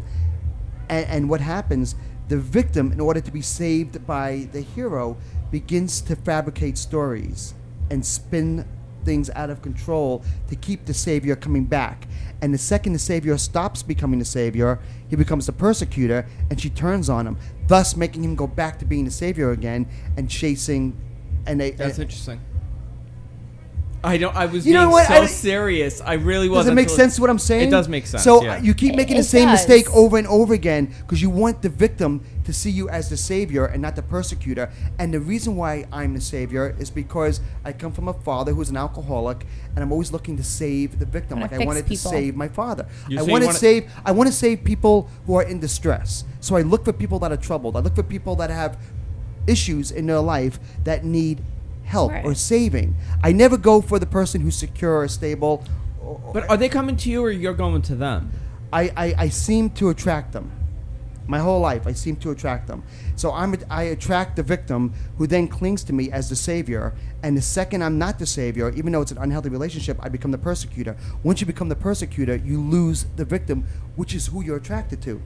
And what happens, the victim, in order to be saved by the hero, begins to fabricate stories and spin things out of control to keep the savior coming back. And the second the savior stops becoming the savior, he becomes the persecutor, and she turns on him, thus making him go back to being the savior again and chasing. That's interesting. I was You know being what? so serious. I really was. Does it make sense what I'm saying? It does make sense. So yeah. you keep making the It same does. mistake over and over again because you want the victim to see you as the savior and not the persecutor. And the reason why I'm the savior is because I come from a father who's an alcoholic, and I'm always looking to save the victim. Wanna Like I fix wanted people. to save my father. You- I so you want to wanna- save. I want to save people who are in distress. So I look for people that are troubled. I look for people that have issues in their life that need help Right. or saving. I never go for the person who's secure or stable. But are they coming to you or you're going to them? I seem to attract them. My whole life, I seem to attract them. So I attract the victim who then clings to me as the savior. And the second I'm not the savior, even though it's an unhealthy relationship, I become the persecutor. Once you become the persecutor, you lose the victim, which is who you're attracted to.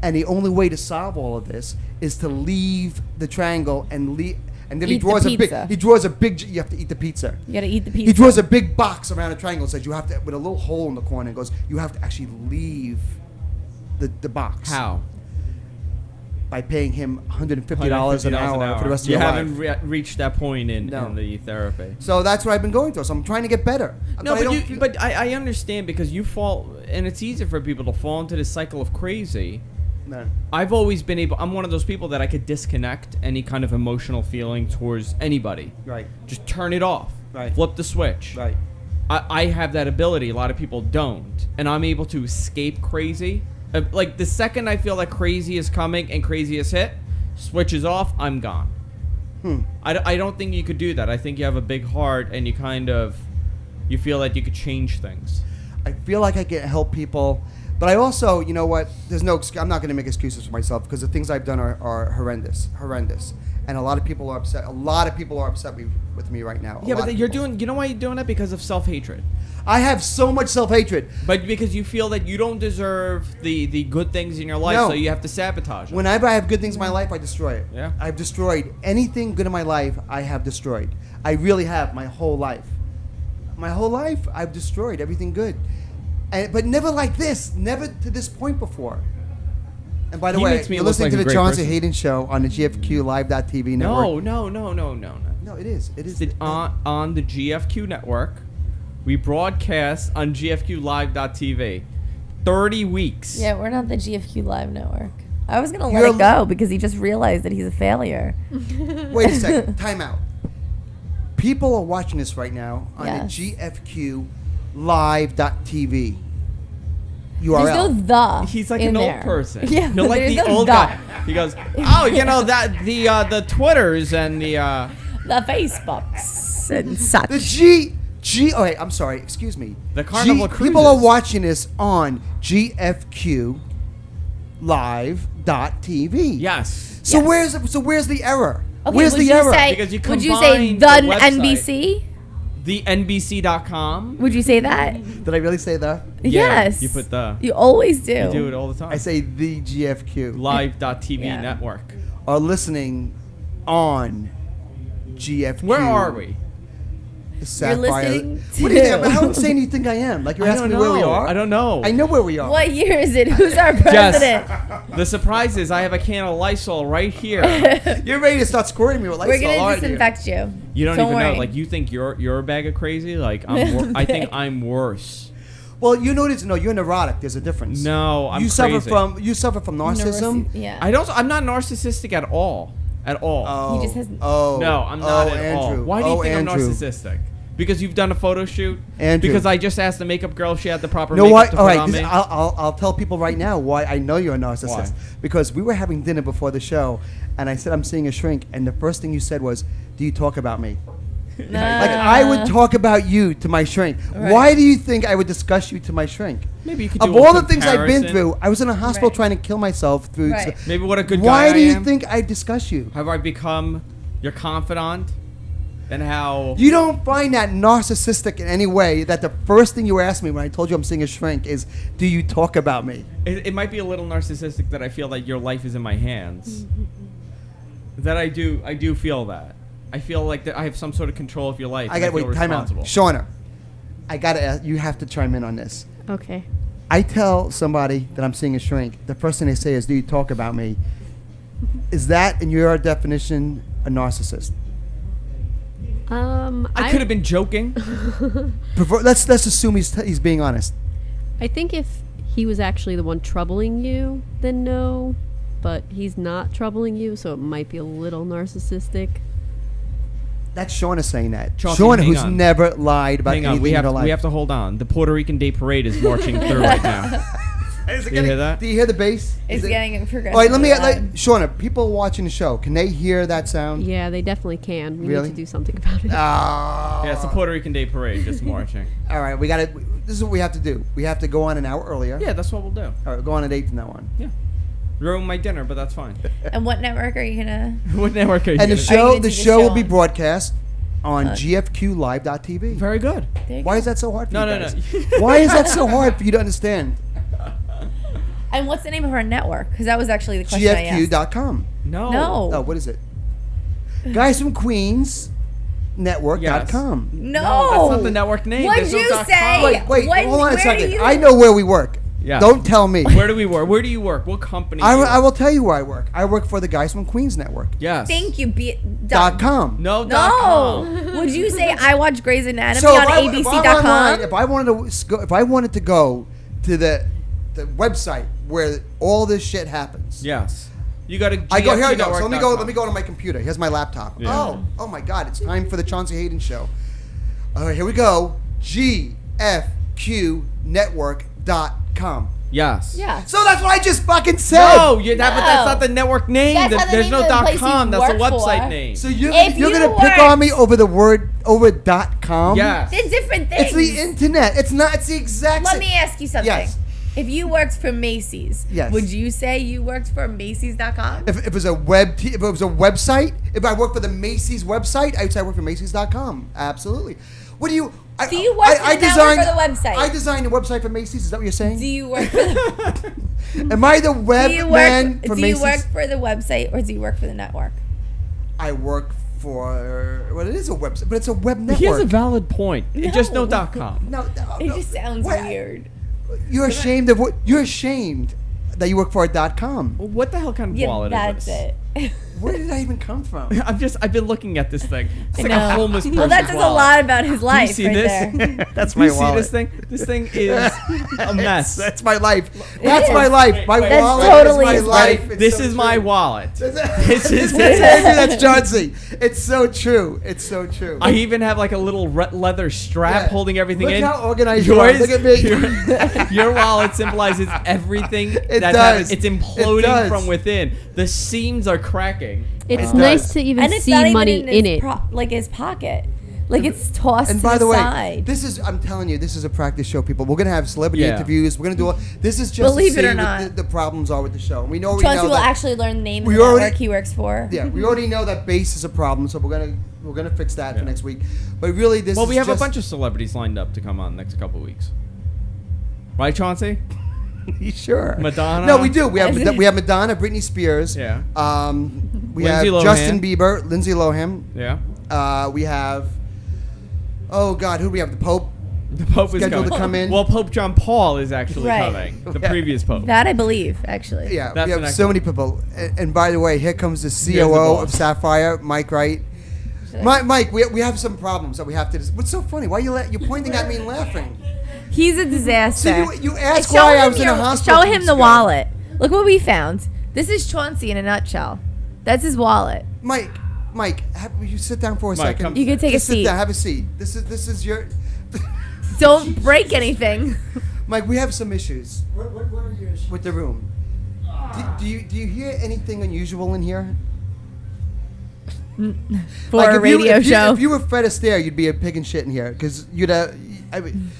And the only way to solve all of this is to leave the triangle and leave. And then Eat the pizza. he draws a big, you have to eat the pizza. You gotta eat the pizza. He draws a big box around a triangle and says you have to, with a little hole in the corner, and goes, you have to actually leave the box. How? By paying him $150 an hour for the rest of you your haven't life. reached that point in No. the therapy. So that's what I've been going through. So I'm trying to get better. No, I don't feel- but I understand because you fall, and it's easy for people to fall into this cycle of crazy. No. I've always been able, I'm one of those people that I could disconnect any kind of emotional feeling towards anybody. Right. Just turn it off. Right. Flip the switch. Right. I have that ability. A lot of people don't. And I'm able to escape crazy. Like the second I feel like crazy is coming and crazy is hit, switch is off, I'm gone. I don't think you could do that. I think you have a big heart and you feel like you could change things. I feel like I can help people. But I also, you know what? I'm not going to make excuses for myself because the things I've done are horrendous, and a lot of people are upset. A lot of people are upset with me right now. Yeah, but you're doing. You know why you're doing that? Because of self-hatred. I have so much self-hatred. But because you feel that you don't deserve the good things in your life, No. so you have to sabotage it. Whenever I have good things in my life, I destroy it. Yeah. I've destroyed anything good in my life. I have destroyed. I really have my whole life. My whole life, I've destroyed everything good. But never like this. Never to this point before. And by the He way, makes me you're look listening like to a the great Chaunce person. Hayden Show on the GFQ Live.tv network. No. No, it is. It is. It's on the GFQ network. We broadcast on GFQLive.tv. 30 weeks. Yeah, we're not the GFQ Live network. I was gonna let You're it go because he just realized that he's a failure. Wait a second. Time out. People are watching this right now on Yes. the GFQ Live.tv URL. There's no the. He's like in an there. old person. Yeah, No, like there's the no old the. guy. He goes, oh, that the Twitters and the The Facebooks and such. The G. Oh, wait, I'm sorry. Excuse me. The Carnival People are Cruises. watching this on GFQ Live.tv. yes. So Yes. where's the error? Okay, Where's would the you error? say? Because you Would you say combined the the website. NBC? The NBC.com. Would you say that? Did I really say that? Yeah, Yes. you put the. You always do. You do it all the time. I say the GFQ Live.tv Yeah. network. are listening on GFQ. Where are we? Sapphire. listening What do you to- think? How insane do you think I am? Like you're asking me where we are? I don't know. I know where we are. What year is it? Who's our president? The surprise is I have a can of Lysol right here. You're ready to start squirting me with Lysol, We're gonna aren't you? disinfect you. You don't even worry. know. Like you think you're a bag of crazy. Like I think I'm worse. Well, you notice, no, you're neurotic. There's a difference. No, I'm you crazy. suffer from narcissism. Yeah. I'm not narcissistic at all. At all. Oh, He just has- oh, No, I'm not at Andrew. all. Why do you think Andrew. I'm narcissistic? Because you've done a photo shoot? Andrew. Because I just asked the makeup girl if she had the proper You know makeup what? to All put right, on this, me. I'll tell people right now why I know you're a narcissist. Why? Because we were having dinner before the show, and I said I'm seeing a shrink, and the first thing you said was, "Do you talk about me?" Like I would talk about you to my shrink. Right. Why do you think I would discuss you to my shrink? Maybe you could Of do a all the things I've been comparison. through, I was in a hospital Right. trying to kill myself through. Right. Maybe what a good guy Why do I you am. think I discuss you? Have I become your confidant? and how You don't find that narcissistic in any way that the first thing you asked me when I told you I'm seeing a shrink is, do you talk about me? it might be a little narcissistic that I feel like your life is in my hands. That I do feel that. I feel like that I have some sort of control of your life. I got to feel wait, time out. responsible. Shauna, I got to ask, you have to chime in on this. Okay. I tell somebody that I'm seeing a shrink, the first thing they say is, do you talk about me? Is that, in your definition, a narcissist? I could have been joking. Let's assume he's being honest. I think if he was actually the one troubling you, then no. But he's not troubling you, so it might be a little narcissistic. That's Shauna saying that. Chauncey, Shauna, hang who's on. never lied about Hang anything on, we in her have life. to hold on. The Puerto Rican Day Parade is marching through right now. Is it Do you hear that? Do you hear the bass? It's Is it- getting progressively All right, let me loud. Shauna. People watching the show, can they hear that sound? Yeah, they definitely can. We Really? need to do something about it. Oh. Yeah, it's the Puerto Rican Day Parade just marching. All right, we got to. This is what we have to do. We have to go on an hour earlier. Yeah, that's what we'll do. All right, go on at 8 from now on. Yeah. Ruin my dinner, but that's fine. And what network are you gonna? What network are you And the gonna- Are you show, gonna the do the show will show be on- broadcast on gfqlive.tv. Very good. There you Why go. is that so hard for No, you no, guys? no. Why is that so hard for you to understand? And what's the name of our network? Because that was actually the question I asked. gfq.com. No. No. Oh, what is it? Guys from Queens Network.com. No. that's not the network name. What'd There's no you .com. say? Wait, When- hold on a where second. do you- I know where we work. Yeah. Don't tell me. Where do we work? Where do you work? What company? do you I will work? tell you where I work. I work for the Guys from Queens Network. Yes. Thank you. .com. No. No. .com. Would you say I watch Grey's Anatomy So on if I'm ABC.com? online, if I wanted to go to the website where all this shit happens. Yes. You got to. I go here. I go. So let me go to my computer. Here's my laptop. Yeah. Oh my God! It's time for the Chaunce Hayden Show. All right, here we go. GFQNetwork.com. Yes. Yeah. So that's what I just fucking said. No, but that's not the network name. That's not the There's name no of the place .com. you That's the work website for. name. So you're If you gonna pick work- on me over the word over .com? Yes. They're different things. It's the internet. It's not. It's the exact. Let same. me ask you something. Yes. If you worked for Macy's, Yes. would you say you worked for Macy's.com? If it was a if it was a website, if I worked for the Macy's website, I would say I work for Macy's.com. Absolutely. What do you? Do you work for the network or the website? I designed the website for Macy's. Is that what you're saying? Do you work for the Am I the web man for do Macy's? you work for the website or do you work for the network? I work for. Well, it is a website, but it's a web network. He has a valid point. Just no .com. No, It just sounds What? weird. You're ashamed of what? You're ashamed that you work for a .com. What the hell kind of Yeah, wallet that's is this? it. Where did I even come from? I've been looking at this thing. It's like know. a homeless person's Well, that says a wallet. lot about his Do you life see right this? there. That's Do my you see wallet. this thing? This thing is a mess. That's my life. That's my is. life. My That's wallet totally is my his life. life. It's This so is my true. wallet. This is That's Chauncey. It's so true. It's so true. I even have like a little leather strap Yeah. holding everything Look in. how organized you are. Look at me. Your wallet symbolizes everything It that's does. It's It imploding does. from within. The seams are cracking. It's It nice does. to even And it's see not even money in his it. like his pocket. Like it's tossed And to by the way, side. this is, I'm telling you, this is a practice show, people. We're going to have celebrity Yeah. interviews. We're going to do all, this is just Believe to it see or what not. the problems are with the show. And we already Chauncey know will that, actually learn the name of We the already- network he works for. yeah, we already know that bass is a problem, so we're gonna fix that for Yeah. next week. But really, this Well, is we have just, a bunch of celebrities lined up to come on next couple of weeks. Right, Chauncey? Sure. Madonna? No, we do. We have Madonna, Britney Spears. Yeah. We Lindsay have Lohan. Justin Bieber, Lindsay Lohan. Yeah. We have. Oh God, who do we have? The Pope. The Pope is Scheduled coming. to come in. Well, Pope John Paul is actually Right. coming. The Yeah. previous Pope. That I believe, actually. Yeah, That's we the have next so one. many people. And by the way, here comes the the COO boss. of Sapphire, Mike Wright. Mike, we have some problems that we have to. What's so funny? Why you're pointing at me and laughing? He's a disaster. So you asked Show why I him was in a your- hospital. Show him weeks the ago. wallet. Look what we found. This is Chauncey in a nutshell. That's his wallet. Mike, will you sit down for a Mike, second? come- You can take Just a sit seat. down. Have a seat. This is your. Don't break anything. Mike, we have some issues What are your issues? with the room. Do you hear anything unusual in here? For Like, a if you- radio if you- show. If you were Fred Astaire, you'd be a pig and shit in here because you'd. I mean,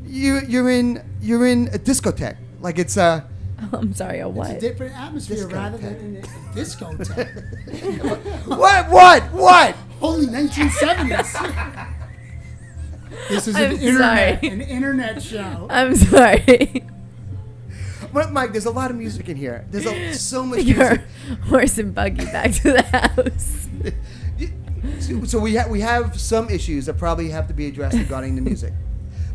you're in a discotheque. Like it's a. I'm sorry, a It's a what? different atmosphere Disco rather tech. than in a discotheque. What? Holy 1970s. This is I'm an internet show. I'm sorry. But Mike, there's a lot of music in here. There's so much Your music. horse and buggy back to the house. So we have some issues that probably have to be addressed regarding the music.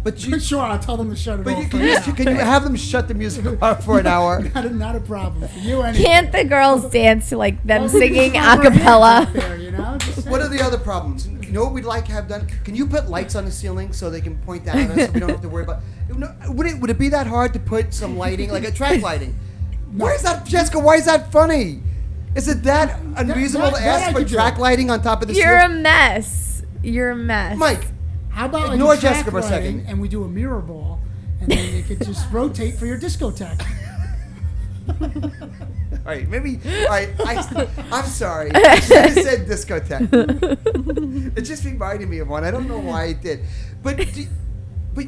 But Sure, I'll tell them to shut it but off. can you have them shut the music off for an hour? Not a problem for you. Anyway. Can't the girls dance to like them Well, singing just a throw our hands cappella? out there, you know? Just What are say- the other problems? You know what we'd like to have done? Can you put lights on the ceiling so they can point down at us so we don't have to worry about? Would it be that hard to put some lighting, like a track lighting? Why is that, Jessica? Why is that funny? Is it that unreasonable to that I ask for could do. track lighting on top of the You're a ceiling? mess. You're a mess. Mike, How about like Ignore a track Jessica for a lighting second. and we do a mirror ball, and then you could just rotate for your discotheque. all right, maybe. All right, I'm sorry. I should have said discotheque. It just reminded me of one. I don't know why I did, but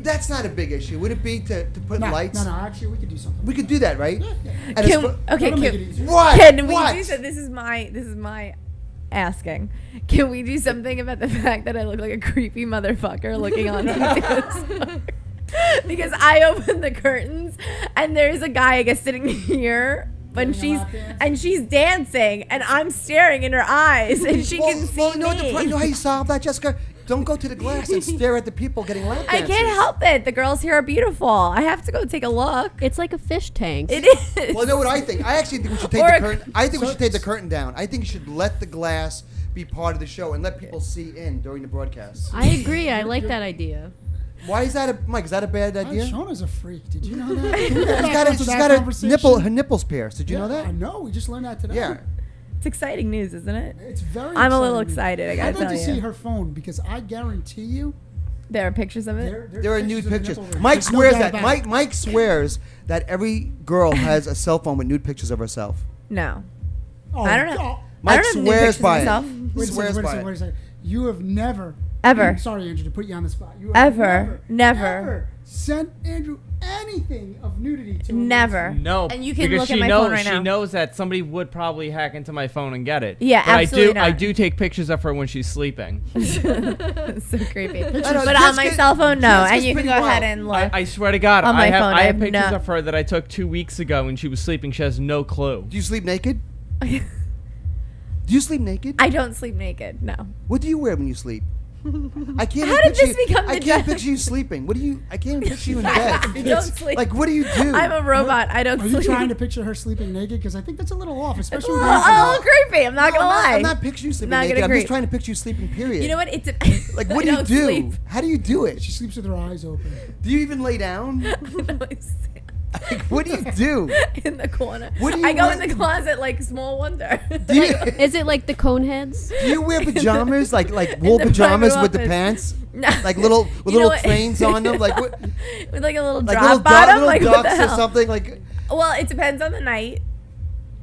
that's not a big issue. Would it be to put lights? No, actually, we could do something. We could do that, right? Yeah. And it's Can, fu- okay, That'll make can, it easier. What? can we What? do so? This is my asking. Can we do something about the fact that I look like a creepy motherfucker looking on videos? Because I opened the curtains and there's a guy, I guess, sitting here. When Doing a lap dance? and she's dancing and I'm staring in her eyes and she can see you know what me. you know how you solve that, Jessica? Don't go to the glass and stare at the people getting lap I dances. can't help it. The girls here are beautiful. I have to go take a look. It's like a fish tank. It is. Well, you know what I think? I actually think we should take Or the a- curtain. I think we should take the curtain down. I think you should let the glass be part of the show and let people see in during the broadcast. I agree. I like that idea. Why is that Mike? Is that a bad idea? Shauna's a freak. Did you know that? She's got her nipples pierced. Did you know I that? know. We just learned that today. Yeah. It's exciting news, isn't it? It's very. I'm a little exciting. excited, I gotta I'd like tell to see you. her phone because I guarantee you There are pictures of it. There are nude of the pictures. nipple. Mike There's no swears doubt that. about it. Mike swears that every girl has a cell phone with nude pictures of herself. No. Oh, I don't know. oh, Mike I don't have nude swears pictures of by it. myself. Wait a Swears second, by wait a it. second. You have never. Ever. I'm sorry, Andrew, to put you on the spot. You Ever. have never Never. sent Andrew anything of nudity to him. Never. No, And you can because look at she my knows phone right she now. knows that somebody would probably hack into my phone and get it. Yeah, but absolutely I not. do take pictures of her when she's sleeping. It's so creepy. know, But on my Jessica- cell phone, no. Jessica's And you can pretty go ahead wild. and look. I swear to God, On my I have phone, I I have have pictures no- of her that I took 2 weeks ago when she was sleeping. She has no clue. Do you sleep naked? Do you sleep naked? I don't sleep naked. No. What do you wear when you sleep? I can't. How even did picture this you- become I the can't joke? picture you sleeping. What do you? I can't even picture you in bed. I don't sleep. Like, what do you do? I'm a robot. I don't Are sleep. you trying to picture her sleeping naked? Because I think that's a little off, It's a especially with little, Andrew. a little creepy. I'm not No, gonna lie. I'm not picturing you sleeping Not naked. gonna I'm agree. just trying to picture you sleeping. Period. You know what? It's Like, I what do you don't do? sleep. How do you do it? She sleeps with her eyes open. Do you even lay down? No, I stand Like, what do you do? in the corner. What do you I go wear- in the closet like small wonder. Do you, Is it like the cone heads? do you wear pajamas like wool the pajamas private with the office. pants? No. Like little with You know little what? trains on them, like what? With like a little Like drop little, bottom. little Like what the ducks or hell? something. Like Well, it depends on the night,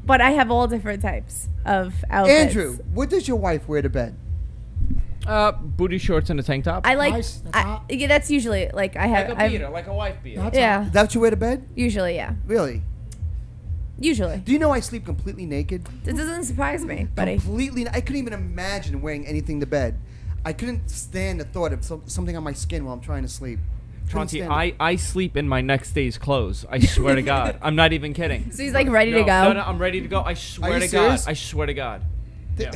but I have all different types of outfits. Andrew, what does your wife wear to bed? Booty shorts and a tank top. I like. Nice, that's hot. Yeah, that's usually like I have. I've- like a wife beater. That's yeah, Is that what you wear to bed? usually, yeah, Really? usually. Do you know I sleep completely naked? It doesn't surprise me, buddy. Completely. I couldn't even imagine wearing anything to bed. I couldn't stand the thought of something on my skin while I'm trying to sleep. Couldn't Chauncey, stand it. I sleep in my next day's clothes. I swear to God. I'm not even kidding. So he's like ready to No, go. no, I'm ready to go. I swear you to serious? God. I swear to God. Yeah.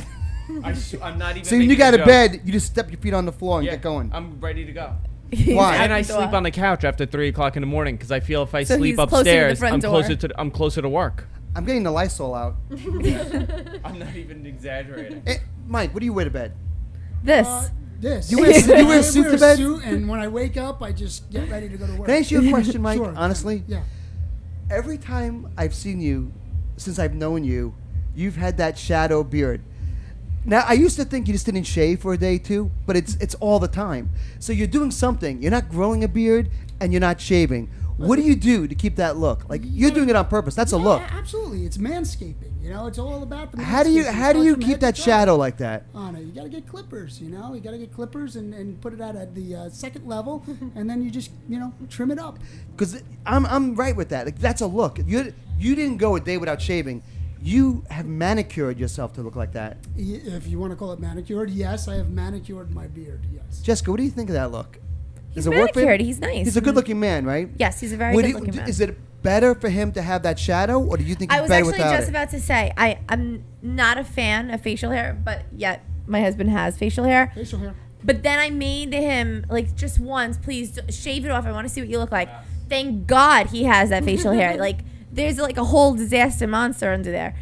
I'm not even. So when you making got a to joke. bed, you just step your feet on the floor and Yeah, get going. I'm ready to go. He's Why? at And I the door. sleep on the couch after 3 o'clock in the morning because I feel if I So sleep he's closer to the upstairs, front I'm door. closer to work. I'm getting the Lysol out. I'm not even exaggerating. Mike, what do you wear to bed? This. This. You wear a suit- you wear a suit I to bed? Suit, and when I wake up, I just get ready to go to work. Can I ask you a question, Mike? Sure. Honestly, Yeah. every time I've seen you, since I've known you, you've had that shadow beard. Now, I used to think you just didn't shave for a day too, but it's all the time. So you're doing something. You're not growing a beard, and you're not shaving. What do you do to keep that look? Like you're doing it on purpose. That's a look. Yeah, absolutely. It's manscaping. You know, it's all about the. How do you manscaping. how do Starts you from keep head to that toe. shadow like that? On it, you got to get clippers. You know, you got to get clippers and put it out at the second level, and then you just trim it up. Because I'm right with that. Like that's a look. You didn't go a day without shaving. You have manicured yourself to look like that. If you want to call it manicured, yes, I have manicured my beard. Yes. Jessica, what do you think of that look? He's Does it work for him? manicured. He's nice. He's a good-looking man, right? Yes, he's a very Would good-looking man. Is it better for him to have that shadow, or do you think I it's was better actually without just it? about to say I'm not a fan of facial hair, but yet my husband has facial hair. Facial hair. But then I made him like just once, please shave it off. I want to see what you look like. Thank God he has that facial hair. Like there's like a whole disaster monster under there.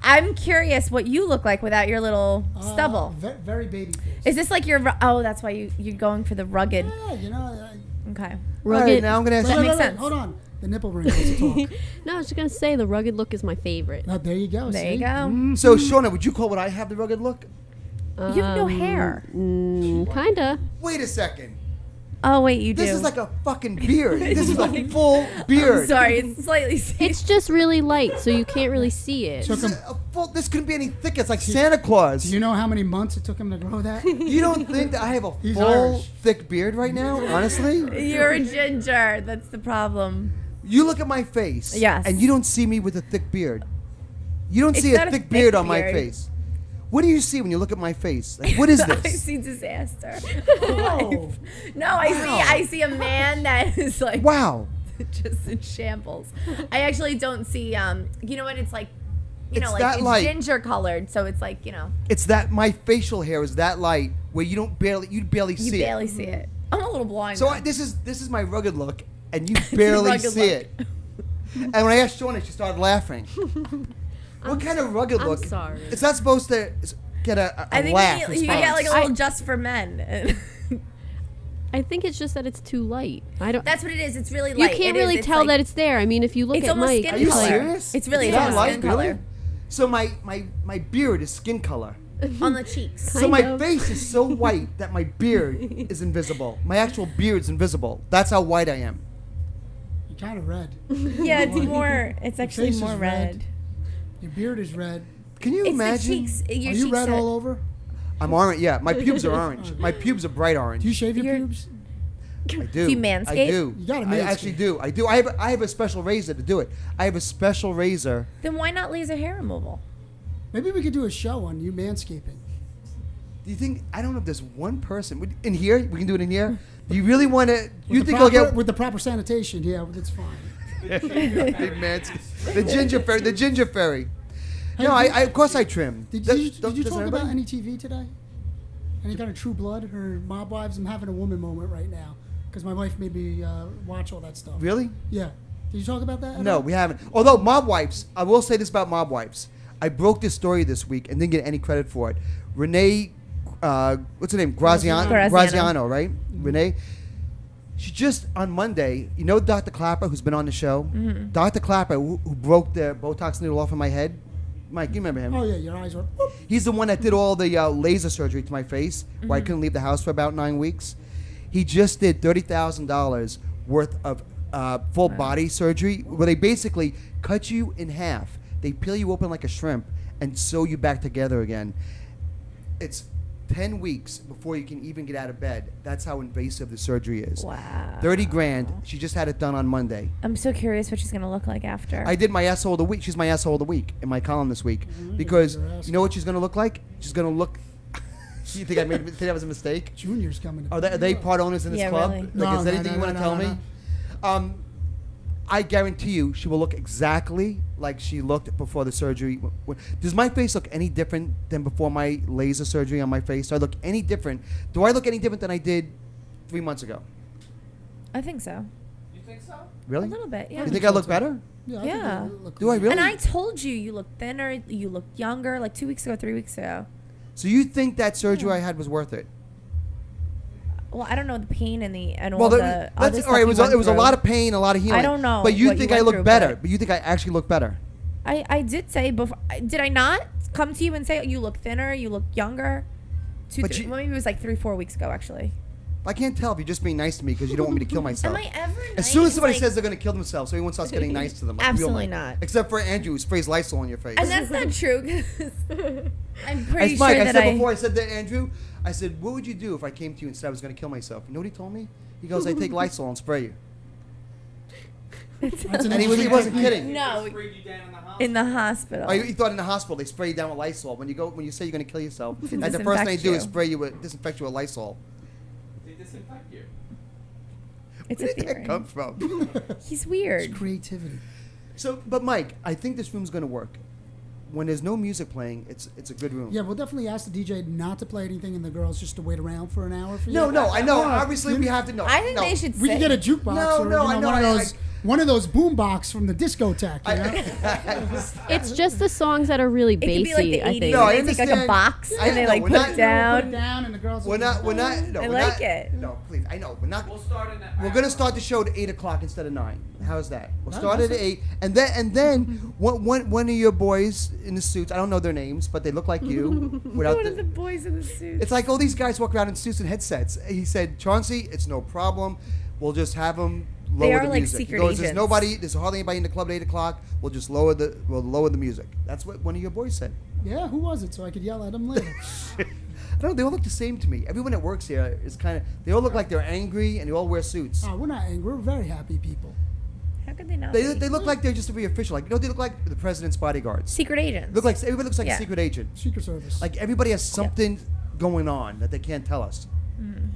I'm curious what you look like without your little stubble. Very baby face. Is this like your? Oh, that's why you're going for the rugged. Yeah, you know. Okay. All Rugged. right, now I'm gonna ask That you. makes sense. Hold on. The nipple ring wants to talk. No, I was just gonna say the rugged look is my favorite. Now, there you go. There see? you go. So, Shauna, would you call what I have the rugged look? You have no hair. Kinda. Wait a second. Oh wait, you do. This is like a fucking beard. This is a full beard. I'm sorry, it's slightly. It's just really light, so you can't really see it. Took him. This couldn't be any thicker. It's like Santa Claus. Do you know how many months it took him to grow that? You don't think that I have a He's full, Irish. thick beard right now? Honestly, You're a ginger. That's the problem. you look at my face, Yes. and you don't see me with a thick beard. You don't It's see not a a thick thick beard on my beard. face. What do you see when you look at my face? Like, what is I this? see disaster. Oh. No, I see a man that is like Wow. just in shambles. I actually don't see you know what it's like It's like that it's light. ginger colored, so it's like, It's that my facial hair is that light where you barely you see it. barely see it. I'm a little blind. So though. this is my rugged look, and you barely rugged see look. it. And when I asked Shauna, she started laughing. What kind of rugged I'm look? sorry. It's not supposed to get a I think laugh you response. get like a little just for men. I think it's just that it's too light. I don't. That's what it is. It's really You light. can't It is. really It's tell like- that it's there. I mean, if you look It's at almost Mike, skin Are you color. serious? It's really Is that almost light, skin really? color So my beard is skin color. on the cheeks. So my Kind of. face is so white that my beard is invisible. My actual beard's invisible. That's how white I am. You're kind of red. Yeah, it's more. It's actually face is more red. red. Your beard is red. Can you It's imagine? the cheeks. Your Are you cheeks red all over? I'm orange. Yeah, my pubes are orange. My pubes are bright orange. Do you shave your You're- pubes? I do. Do you manscape? I do. You gotta I actually manscape. do. I do. I have a special razor to do it. I have a special razor. Then why not laser hair removal? Maybe we could do a show on you manscaping. Do you think? I don't know if there's one person in here. We can do it in here. Do you really want to? You With the think I'll proper- get with the proper sanitation? Yeah, that's fine. big man? The ginger fairy. The ginger fairy. Hey, No, I of course I trim. Did Does- you does talk about everybody? any TV today? Any kind of True Blood or Mob Wives? I'm having a woman moment right now because my wife made me watch all that stuff. Really? Yeah. Did you talk about that? at No, all? we haven't. Although Mob Wives, I will say this about Mob Wives. I broke this story this week and didn't get any credit for it. Renee, what's her name? Graziano, Graziano. right? Renee. She just on Monday, you know Dr. Clapper, who's been on the show? Mm-hmm. Dr. Clapper, who broke the Botox needle off of my head. Mike, you remember him? Oh yeah, your eyes were. Boop. He's the one that did all the laser surgery to my face, where I Mm-hmm. couldn't leave the house for about 9 weeks. He just did $30,000 worth of full body surgery, where they basically cut you in half. They peel you open like a shrimp and sew you back together again. It's 10 weeks before you can even get out of bed. That's how invasive the surgery is. Wow. 30 grand. She just had it done on Monday. I'm so curious what she's gonna look like after. I did my asshole of the week. She's my asshole of the week in my column this week because your asshole. you know what she's gonna look like? She's gonna look. You think think that was a mistake? Junior's coming. Are they part owners in this Yeah, club? really. Like, No, is no, there anything no, you want to no, tell no, me? I guarantee you, she will look exactly like she looked before the surgery. Does my face look any different than before my laser surgery on my face? Do I look any different? Do I look any different than I did 3 months ago? I think so. Really? A little bit, yeah. You think I look better? Yeah. Yeah. think they look Do I really? And I told you you look thinner, you look younger, like 2 weeks ago, 3 weeks ago. So you think that surgery I had was worth it? Well, I don't know the pain and all Well, the that's other all stuff right. It you was went a through. lot of pain, a lot of healing. I don't know But you what think you I went look through, better? but- But you think I actually look better? I did say before. Did I not come to you and say you look thinner, you look younger? But you- Well, maybe it was like 3-4 weeks ago, actually. I can't tell if you're just being nice to me because you don't want me to kill myself. Am I ever nice? As soon as somebody Like- says they're going to kill themselves, everyone starts getting nice to them. Like real Absolutely nice. not. Except for Andrew, who sprays Lysol on your face. And that's not true. 'Cause I'm pretty It's sure Mike, I that said before, I said to Andrew, I said, what would you do if I came to you and said I was going to kill myself? You know what he told me? He goes, I take Lysol and spray you. That's an And he wasn't kidding. No, Sprayed you down in the hospital. in the hospital. Oh, you thought in the hospital they spray you down with Lysol. When you say you're going to kill yourself, To and the first thing they do is disinfect disinfect you with Lysol. They disinfect you. It's Where a did that theory. come from? He's weird. It's creativity. So, but Mike, I think this room's going to work. When there's no music playing, it's a good room. Yeah, we'll definitely ask the DJ not to play anything and the girls just to wait around for an hour for you. No, I know. Yeah. Obviously, we have to know. I think no. they should We can sit. get a jukebox No, or no, I know, one of those boom box from the discotheque. You know? It's just the songs that are really It could bassy, be like the 80s. I think. No, I they take like a understand. box Yeah, and they no, like we're put not- it Put it down. down and the girls. We're not. No, I we're like not- it. No, please. I know. We're not. We'll start in that. We're gonna start the show at 8:00 instead of 9. How's that? We'll No, start at that's 8, and then one of your boys in the suits. I don't know their names, but they look like you. Without One of the boys in the suits. it's like all these guys walk around in suits and headsets. He said, Chauncey, it's no problem. We'll just have them lower They are the like music. secret He goes, agents. there's hardly anybody in the club at 8:00. We'll just lower the music. That's what one of your boys said. Yeah, who was it? So I could yell at them later. I don't know. They all look the same to me. Everyone that works here is kind of. They all look like they're angry and they all wear suits. We're not angry. We're very happy people. How could they not They be? look like they're just to be official. Like they look like the president's bodyguards. Secret agents. Look like everybody looks like Yeah. a secret agent. Secret Service. Like everybody has something going on that they can't tell us.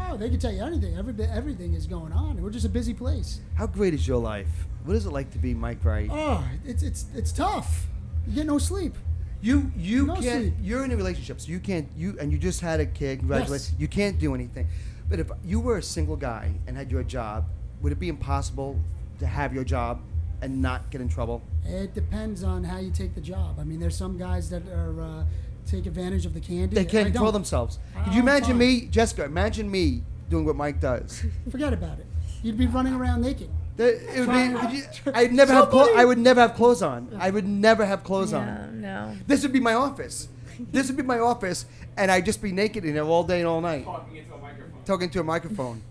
Oh, they can tell you anything. Everything is going on. We're just a busy place. How great is your life? What is it like to be Mike Wright? Oh, it's tough. You get no sleep. You No can't. sleep. You're in a relationship, so you can't. And you just had a kid. Congratulations. Yes. You can't do anything. But if you were a single guy and had your job, would it be impossible to have your job and not get in trouble? It depends on how you take the job. I mean, there's some guys that are take advantage of the candy. They can't I control don't. themselves. Could I'm you imagine fine. me, Jessica? Imagine me doing what Mike does. Forget about it. You'd be running around naked. It would be. I'd never have. I would never have clothes on. I would never have clothes on. No. This would be my office. This would be my office, and I'd just be naked in there all day and all night, Talking into a microphone. talking to a microphone.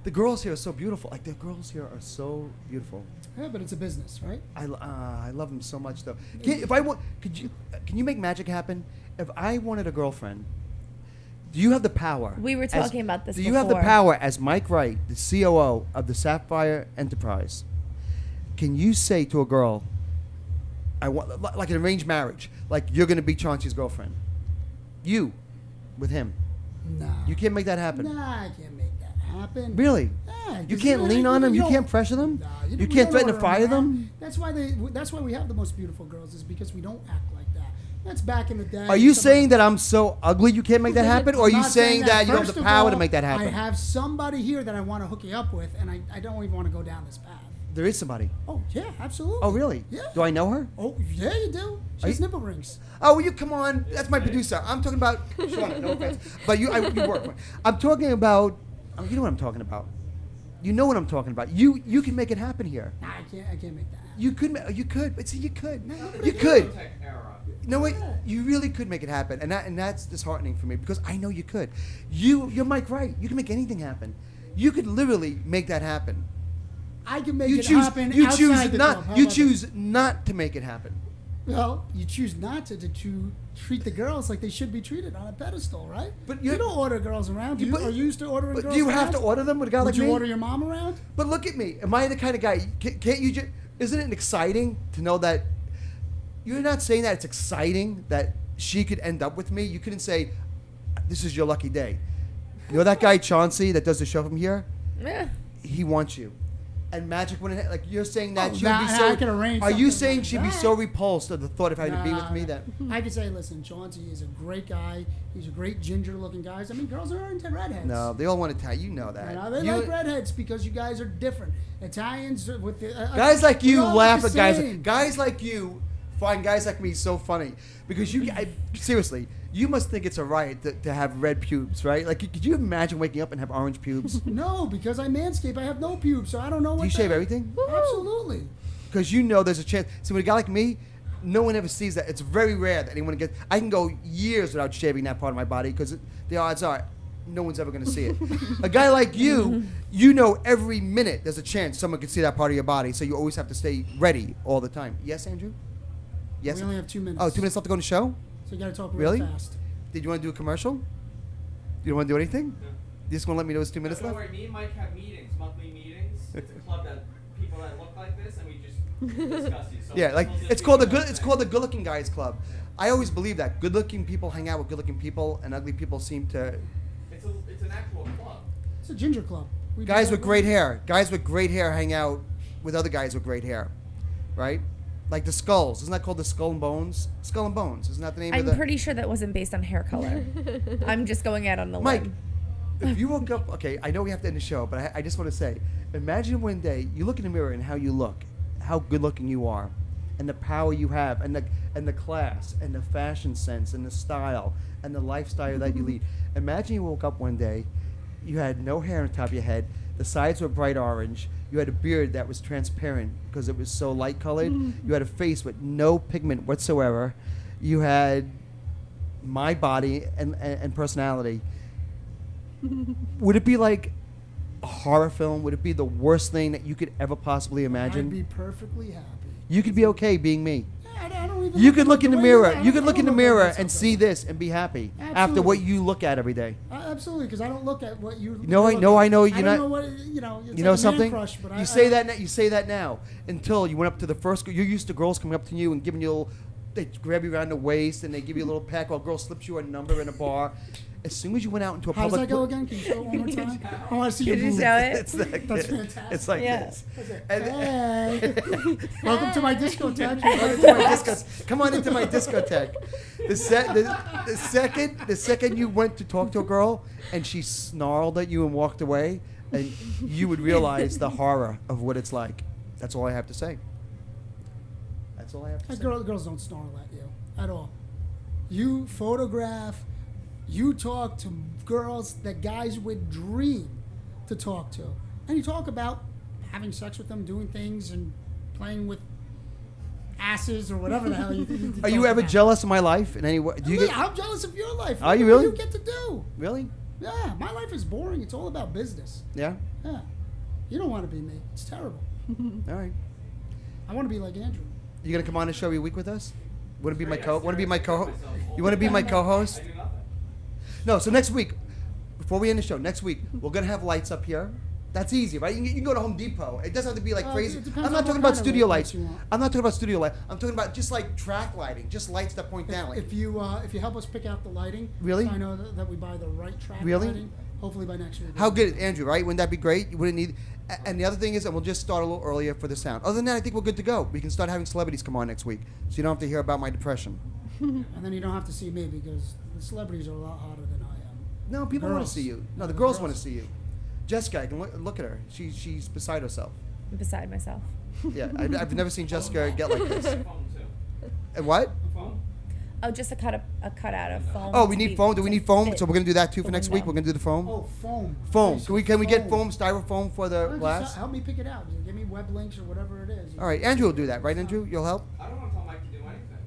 The girls here are so beautiful. Like the girls here are so beautiful. Yeah, but it's a business, right? I love them so much though. Can you make magic happen? If I wanted a girlfriend, do you have the power? We were talking about this Do you have the before. power as Mike Wright, the COO of the Sapphire Enterprise? Can you say to a girl, I want like an arranged marriage, like you're going to be Chauncey's girlfriend, you, with him? Nah. You can't make that happen. Nah, I can't make that happen. Really? Yeah, You 'cause can't lean on them. You don't- can't pressure them. Nah, You we can't don't threaten to order fire around. them. That's why we have the most beautiful girls, is because we don't act like that. That's back in the day. Are you Somebody- saying that I'm so ugly you can't make that happen, or are I'm you not saying that you don't have First the of power to all, make that happen? I have somebody here that I want to hook you up with, and I don't even want to go down this path. There is somebody. Oh, yeah, absolutely. Oh, really? Yeah. Do I know her? Oh, yeah, you do. She Are has you- nipple rings. Oh, will you come on? That's my producer. I'm talking about. Sean, no offense, but you work. I'm talking about. You know what I'm talking about. You know what I'm talking about. You can make it happen here. Nah, I can't make that happen. You could. But see, you could. You could. Tech era. No, wait. You really could make it happen, and that's disheartening for me because I know you could. You're Mike Wright. You can make anything happen. You could literally make that happen. I can make You it choose. happen You outside choose the not. club. How You about choose not to make it happen. that? Well, you choose not to treat the girls like they should be treated on a pedestal, right? But you you- don't order girls around. Do you? But- Are you used to ordering But girls do you around? have to order them with a guy Would like you me? order your mom around? But look at me. Am I the kind of guy? Can't you just? Isn't it exciting to know that? You're not saying that it's exciting that she could end up with me. You couldn't say, "This is your lucky day." You know that guy Chauncey that does the show from here? Yeah. He wants you. And magic wouldn't like you're saying that Oh, she would be nah, so. I can arrange Are you something saying like she'd be that. so repulsed at the thought of having to be with me that? I could say, listen, Chauncey is a great guy. He's a great ginger-looking guy. I mean, girls are into redheads. No, they all want to tell you know that. You know, they You- like redheads because you guys are different. Italians with the Guys like you we're all laugh the at guys. same. Guys like you find guys like me so funny because seriously, you must think it's a riot to have red pubes, right? Like, could you imagine waking up and have orange pubes? No, because I manscape. I have no pubes, so I don't know what. Do you shave everything? Absolutely. Because you know there's a chance. See, with a guy like me, no one ever sees that. It's very rare that anyone gets. I can go years without shaving that part of my body because the odds are no one's ever going to see it. A guy like you know every minute there's a chance someone could see that part of your body, so you always have to stay ready all the time. Yes, Andrew? Yes? We only have 2 minutes. Oh, 2 minutes left to go on the show? So you got to talk Really? real fast. Did you want to do a commercial? You don't want to do anything? No. You just want to let me know it's 2 minutes Don't left? worry, me and Mike have meetings, monthly meetings. It's a club that people people that look like this, and we just discuss these. So Yeah, like we'll just it's be called the together. good-looking guys club. I always believe that good-looking people hang out with good-looking people, and ugly people seem to. It's an actual club. It's a ginger club. We do Guys that with great hair. Guys with great hair hang out with other guys with great hair, right? Like the Skulls. Isn't that called the Skull and Bones? Skull and Bones. Isn't that the name of I'm the? pretty sure that wasn't based on hair color. I'm just going out on the Mike, limb. if you woke up, okay, I know we have to end the show, but I just want to say, imagine one day you look in the mirror and how you look, how good looking you are, and the power you have, and the class, and the fashion sense, and the style, and the lifestyle that you lead. Imagine you woke up one day, you had no hair on top of your head, the sides were bright orange, you had a beard that was transparent because it was so light colored, you had a face with no pigment whatsoever, you had my body and personality. Would it be like a horror film? Would it be the worst thing that you could ever possibly imagine? I'd be perfectly happy. You could be okay being me. Yeah, I don't even You could look the in the way mirror. I You could don't look in the look mirror myself and that see way. this and be happy after Absolutely. what you look at every day. Absolutely, because I don't look at what you. No, you I know. look I at. know. I You're don't not. know what you know. It's You know like a man something? crush, but You say that. You say that now. Until you went up to the first. You're used to girls coming up to you and giving you a little. They grab you around the waist and they give you a little peck, while a girl slips you a number in a bar. As soon as you went out into a How does public. that go again? Can you show it one more time? I want to see Could you move. show it? It's like That's this. fantastic. It's like Yeah. this. Hey, welcome to my discotheque. Welcome to my disco. Come on into my discotheque. The second you went to talk to a girl and she snarled at you and walked away, and you would realize the horror of what it's like. That's all I have to say. That's all I have to say. Girls don't snarl at you at all. You photograph, you talk to girls that guys would dream to talk to. And you talk about having sex with them, doing things, and playing with asses or whatever the hell you Are you talk ever about. jealous of my life in any way? Do you Yeah, get, I'm jealous of your life. Are you What do really? you get to do? really? Yeah, my life is boring. It's all about business. Yeah. Yeah. You don't want to be me. It's terrible. All right. I want to be like Andrew. You gonna come on the show every week with us? Want to be my Great, co? I Want to be my stare co? at myself all You want to be my co-host? I do nothing. No. So next week, before we end the show, next week we're gonna have lights up here. That's easy, right? You can go to Home Depot. It doesn't have to be like crazy. it depends I'm on not what talking about kind of studio lights lights. you want. I'm not talking about studio light. I'm talking about just like track lighting, just lights that point down. Like, If you help us pick out the lighting, Really? so I know that we buy the right track Really? lighting. Hopefully by next week. how good, Andrew? Right? Wouldn't that be great? You wouldn't need. And the other thing is, and we'll just start a little earlier for the sound. Other than that, I think we're good to go. We can start having celebrities come on next week, so you don't have to hear about my depression. And then you don't have to see me because the celebrities are a lot hotter than I am. No, people want to Girls. see you. No, No, the the girls girls. want to see you. Jessica, I can look at her. She's beside herself. I'm beside myself. Yeah, I've never seen Jessica get like this. Phone too. And what? Phone? Oh, just a cutout of foam. Oh, we to need be- foam. Do we to need foam? fit So we're gonna do that too for the next week. window. We're gonna do the foam. Oh, foam. Foam. Nice. Can we get foam, styrofoam for the Why don't you glass? help me pick it out. Give me web links or whatever it is. All right, Andrew will do that, right, Andrew? You'll help. I don't want to tell Mike to do anything.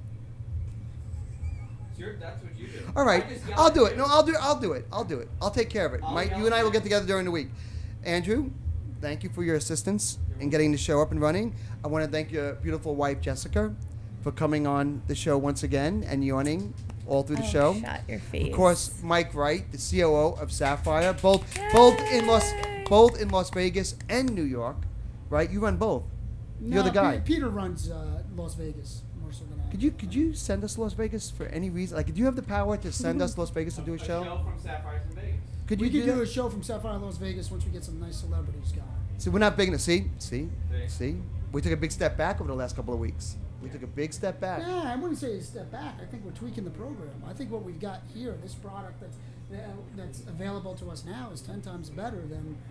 That's what you do. All right, I just yell I'll at do it. you. No, I'll do it. I'll take care of it. I'll Mike, yell you and I at will you. get together during the week. Andrew, thank you for your assistance in getting the show up and running. I want to thank your beautiful wife Jessica for coming on the show once again and yawning all through the Oh, show. Shut your face. Of course, Mike Wright, the COO of Sapphire, both in Las Vegas and New York, right? You run both. You're the guy. Peter runs Las Vegas more so than I. Could you send us to Las Vegas for any reason? Like, do you have the power to send us to Las Vegas to do a show? from Sapphire in Vegas. Could We you could do that? a show from Sapphire Las Vegas once we get some nice celebrities going. See, we're not big enough. See. We took a big step back over the last couple of weeks. We took a big step back. Yeah, I wouldn't say a step back. I think we're tweaking the program. I think what we've got here, this product that's available to us now, is 10 times better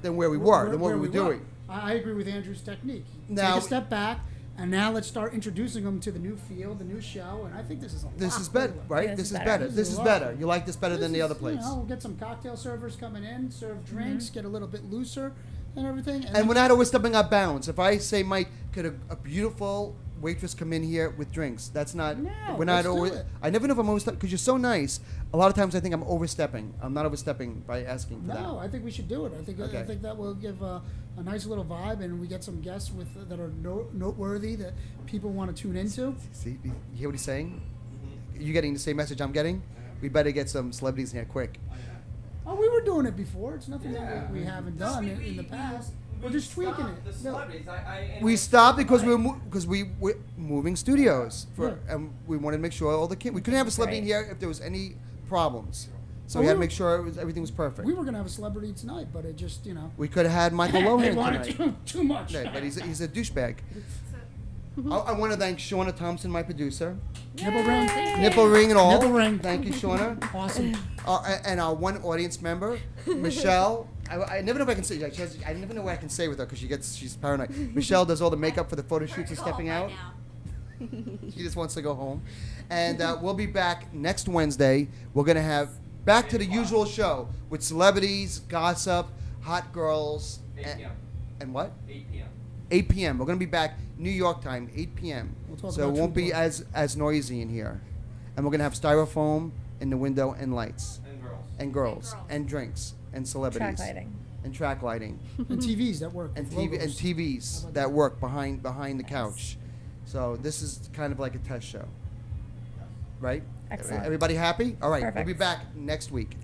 Than where we were, than what where we were doing. I agree with Andrew's technique. Now- Take a step back, and now let's start introducing them to the new field, the new show, and I think this is a This lot is better, cooler. right? Yeah, This is better. better. This This is is a lot better. better. You like this better than the This other is, place. we'll get some cocktail servers coming in, serve drinks, get a little bit looser, and everything. And we're not overstepping our bounds. If I say, Mike, could a beautiful waitress come in here with drinks? That's not. No, we're not let's do over. it. I never know if I'm overstepping because you're so nice. A lot of times I think I'm overstepping. I'm not overstepping by asking for No, that. I think we should do it. I Okay. think that will give a nice little vibe, and we get some guests that are noteworthy that people want to tune into. See, you hear what he's saying? You getting the same message I'm getting? We better get some celebrities in here quick. Oh, we were doing it before. It's nothing Yeah. that we haven't done in the past. We're just tweaking it. The celebrities. We stopped because we were moving studios Yeah. and we wanted to make sure all the kids. We couldn't have a celebrity in Right. here if there was any problems. So Oh, we had to we- make sure everything was perfect. We were gonna have a celebrity tonight, but it just, We could have had Michael they Lohan wanted tonight. too much. Yeah, but he's a douchebag. I want to thank Shauna Thompson, my producer. Nipple ring. Nipple ring and all. Nipple ring. Thank you, Shauna. Awesome. And our one audience member, Michelle. I never know if I can say. I never know what I can say with her because she's paranoid. Michelle does all the makeup for the photo shoots and stepping out. She just wants to go home. And we'll be back next Wednesday. We're gonna have back to the usual show with celebrities, gossip, hot girls, 8 p.m. and what? 8 p.m. 8 p.m. We're gonna be back New York time, 8 p.m. We'll talk So it about won't be True as noisy in here. And we're gonna have styrofoam in the window and lights And girls. and drinks and celebrities Track lighting. and track lighting And TVs that work. and with TV and logos. TVs How about that work behind the couch. So this is kind of like a test show, right? Excellent. Everybody happy? All right, we'll be Perfect. back next week.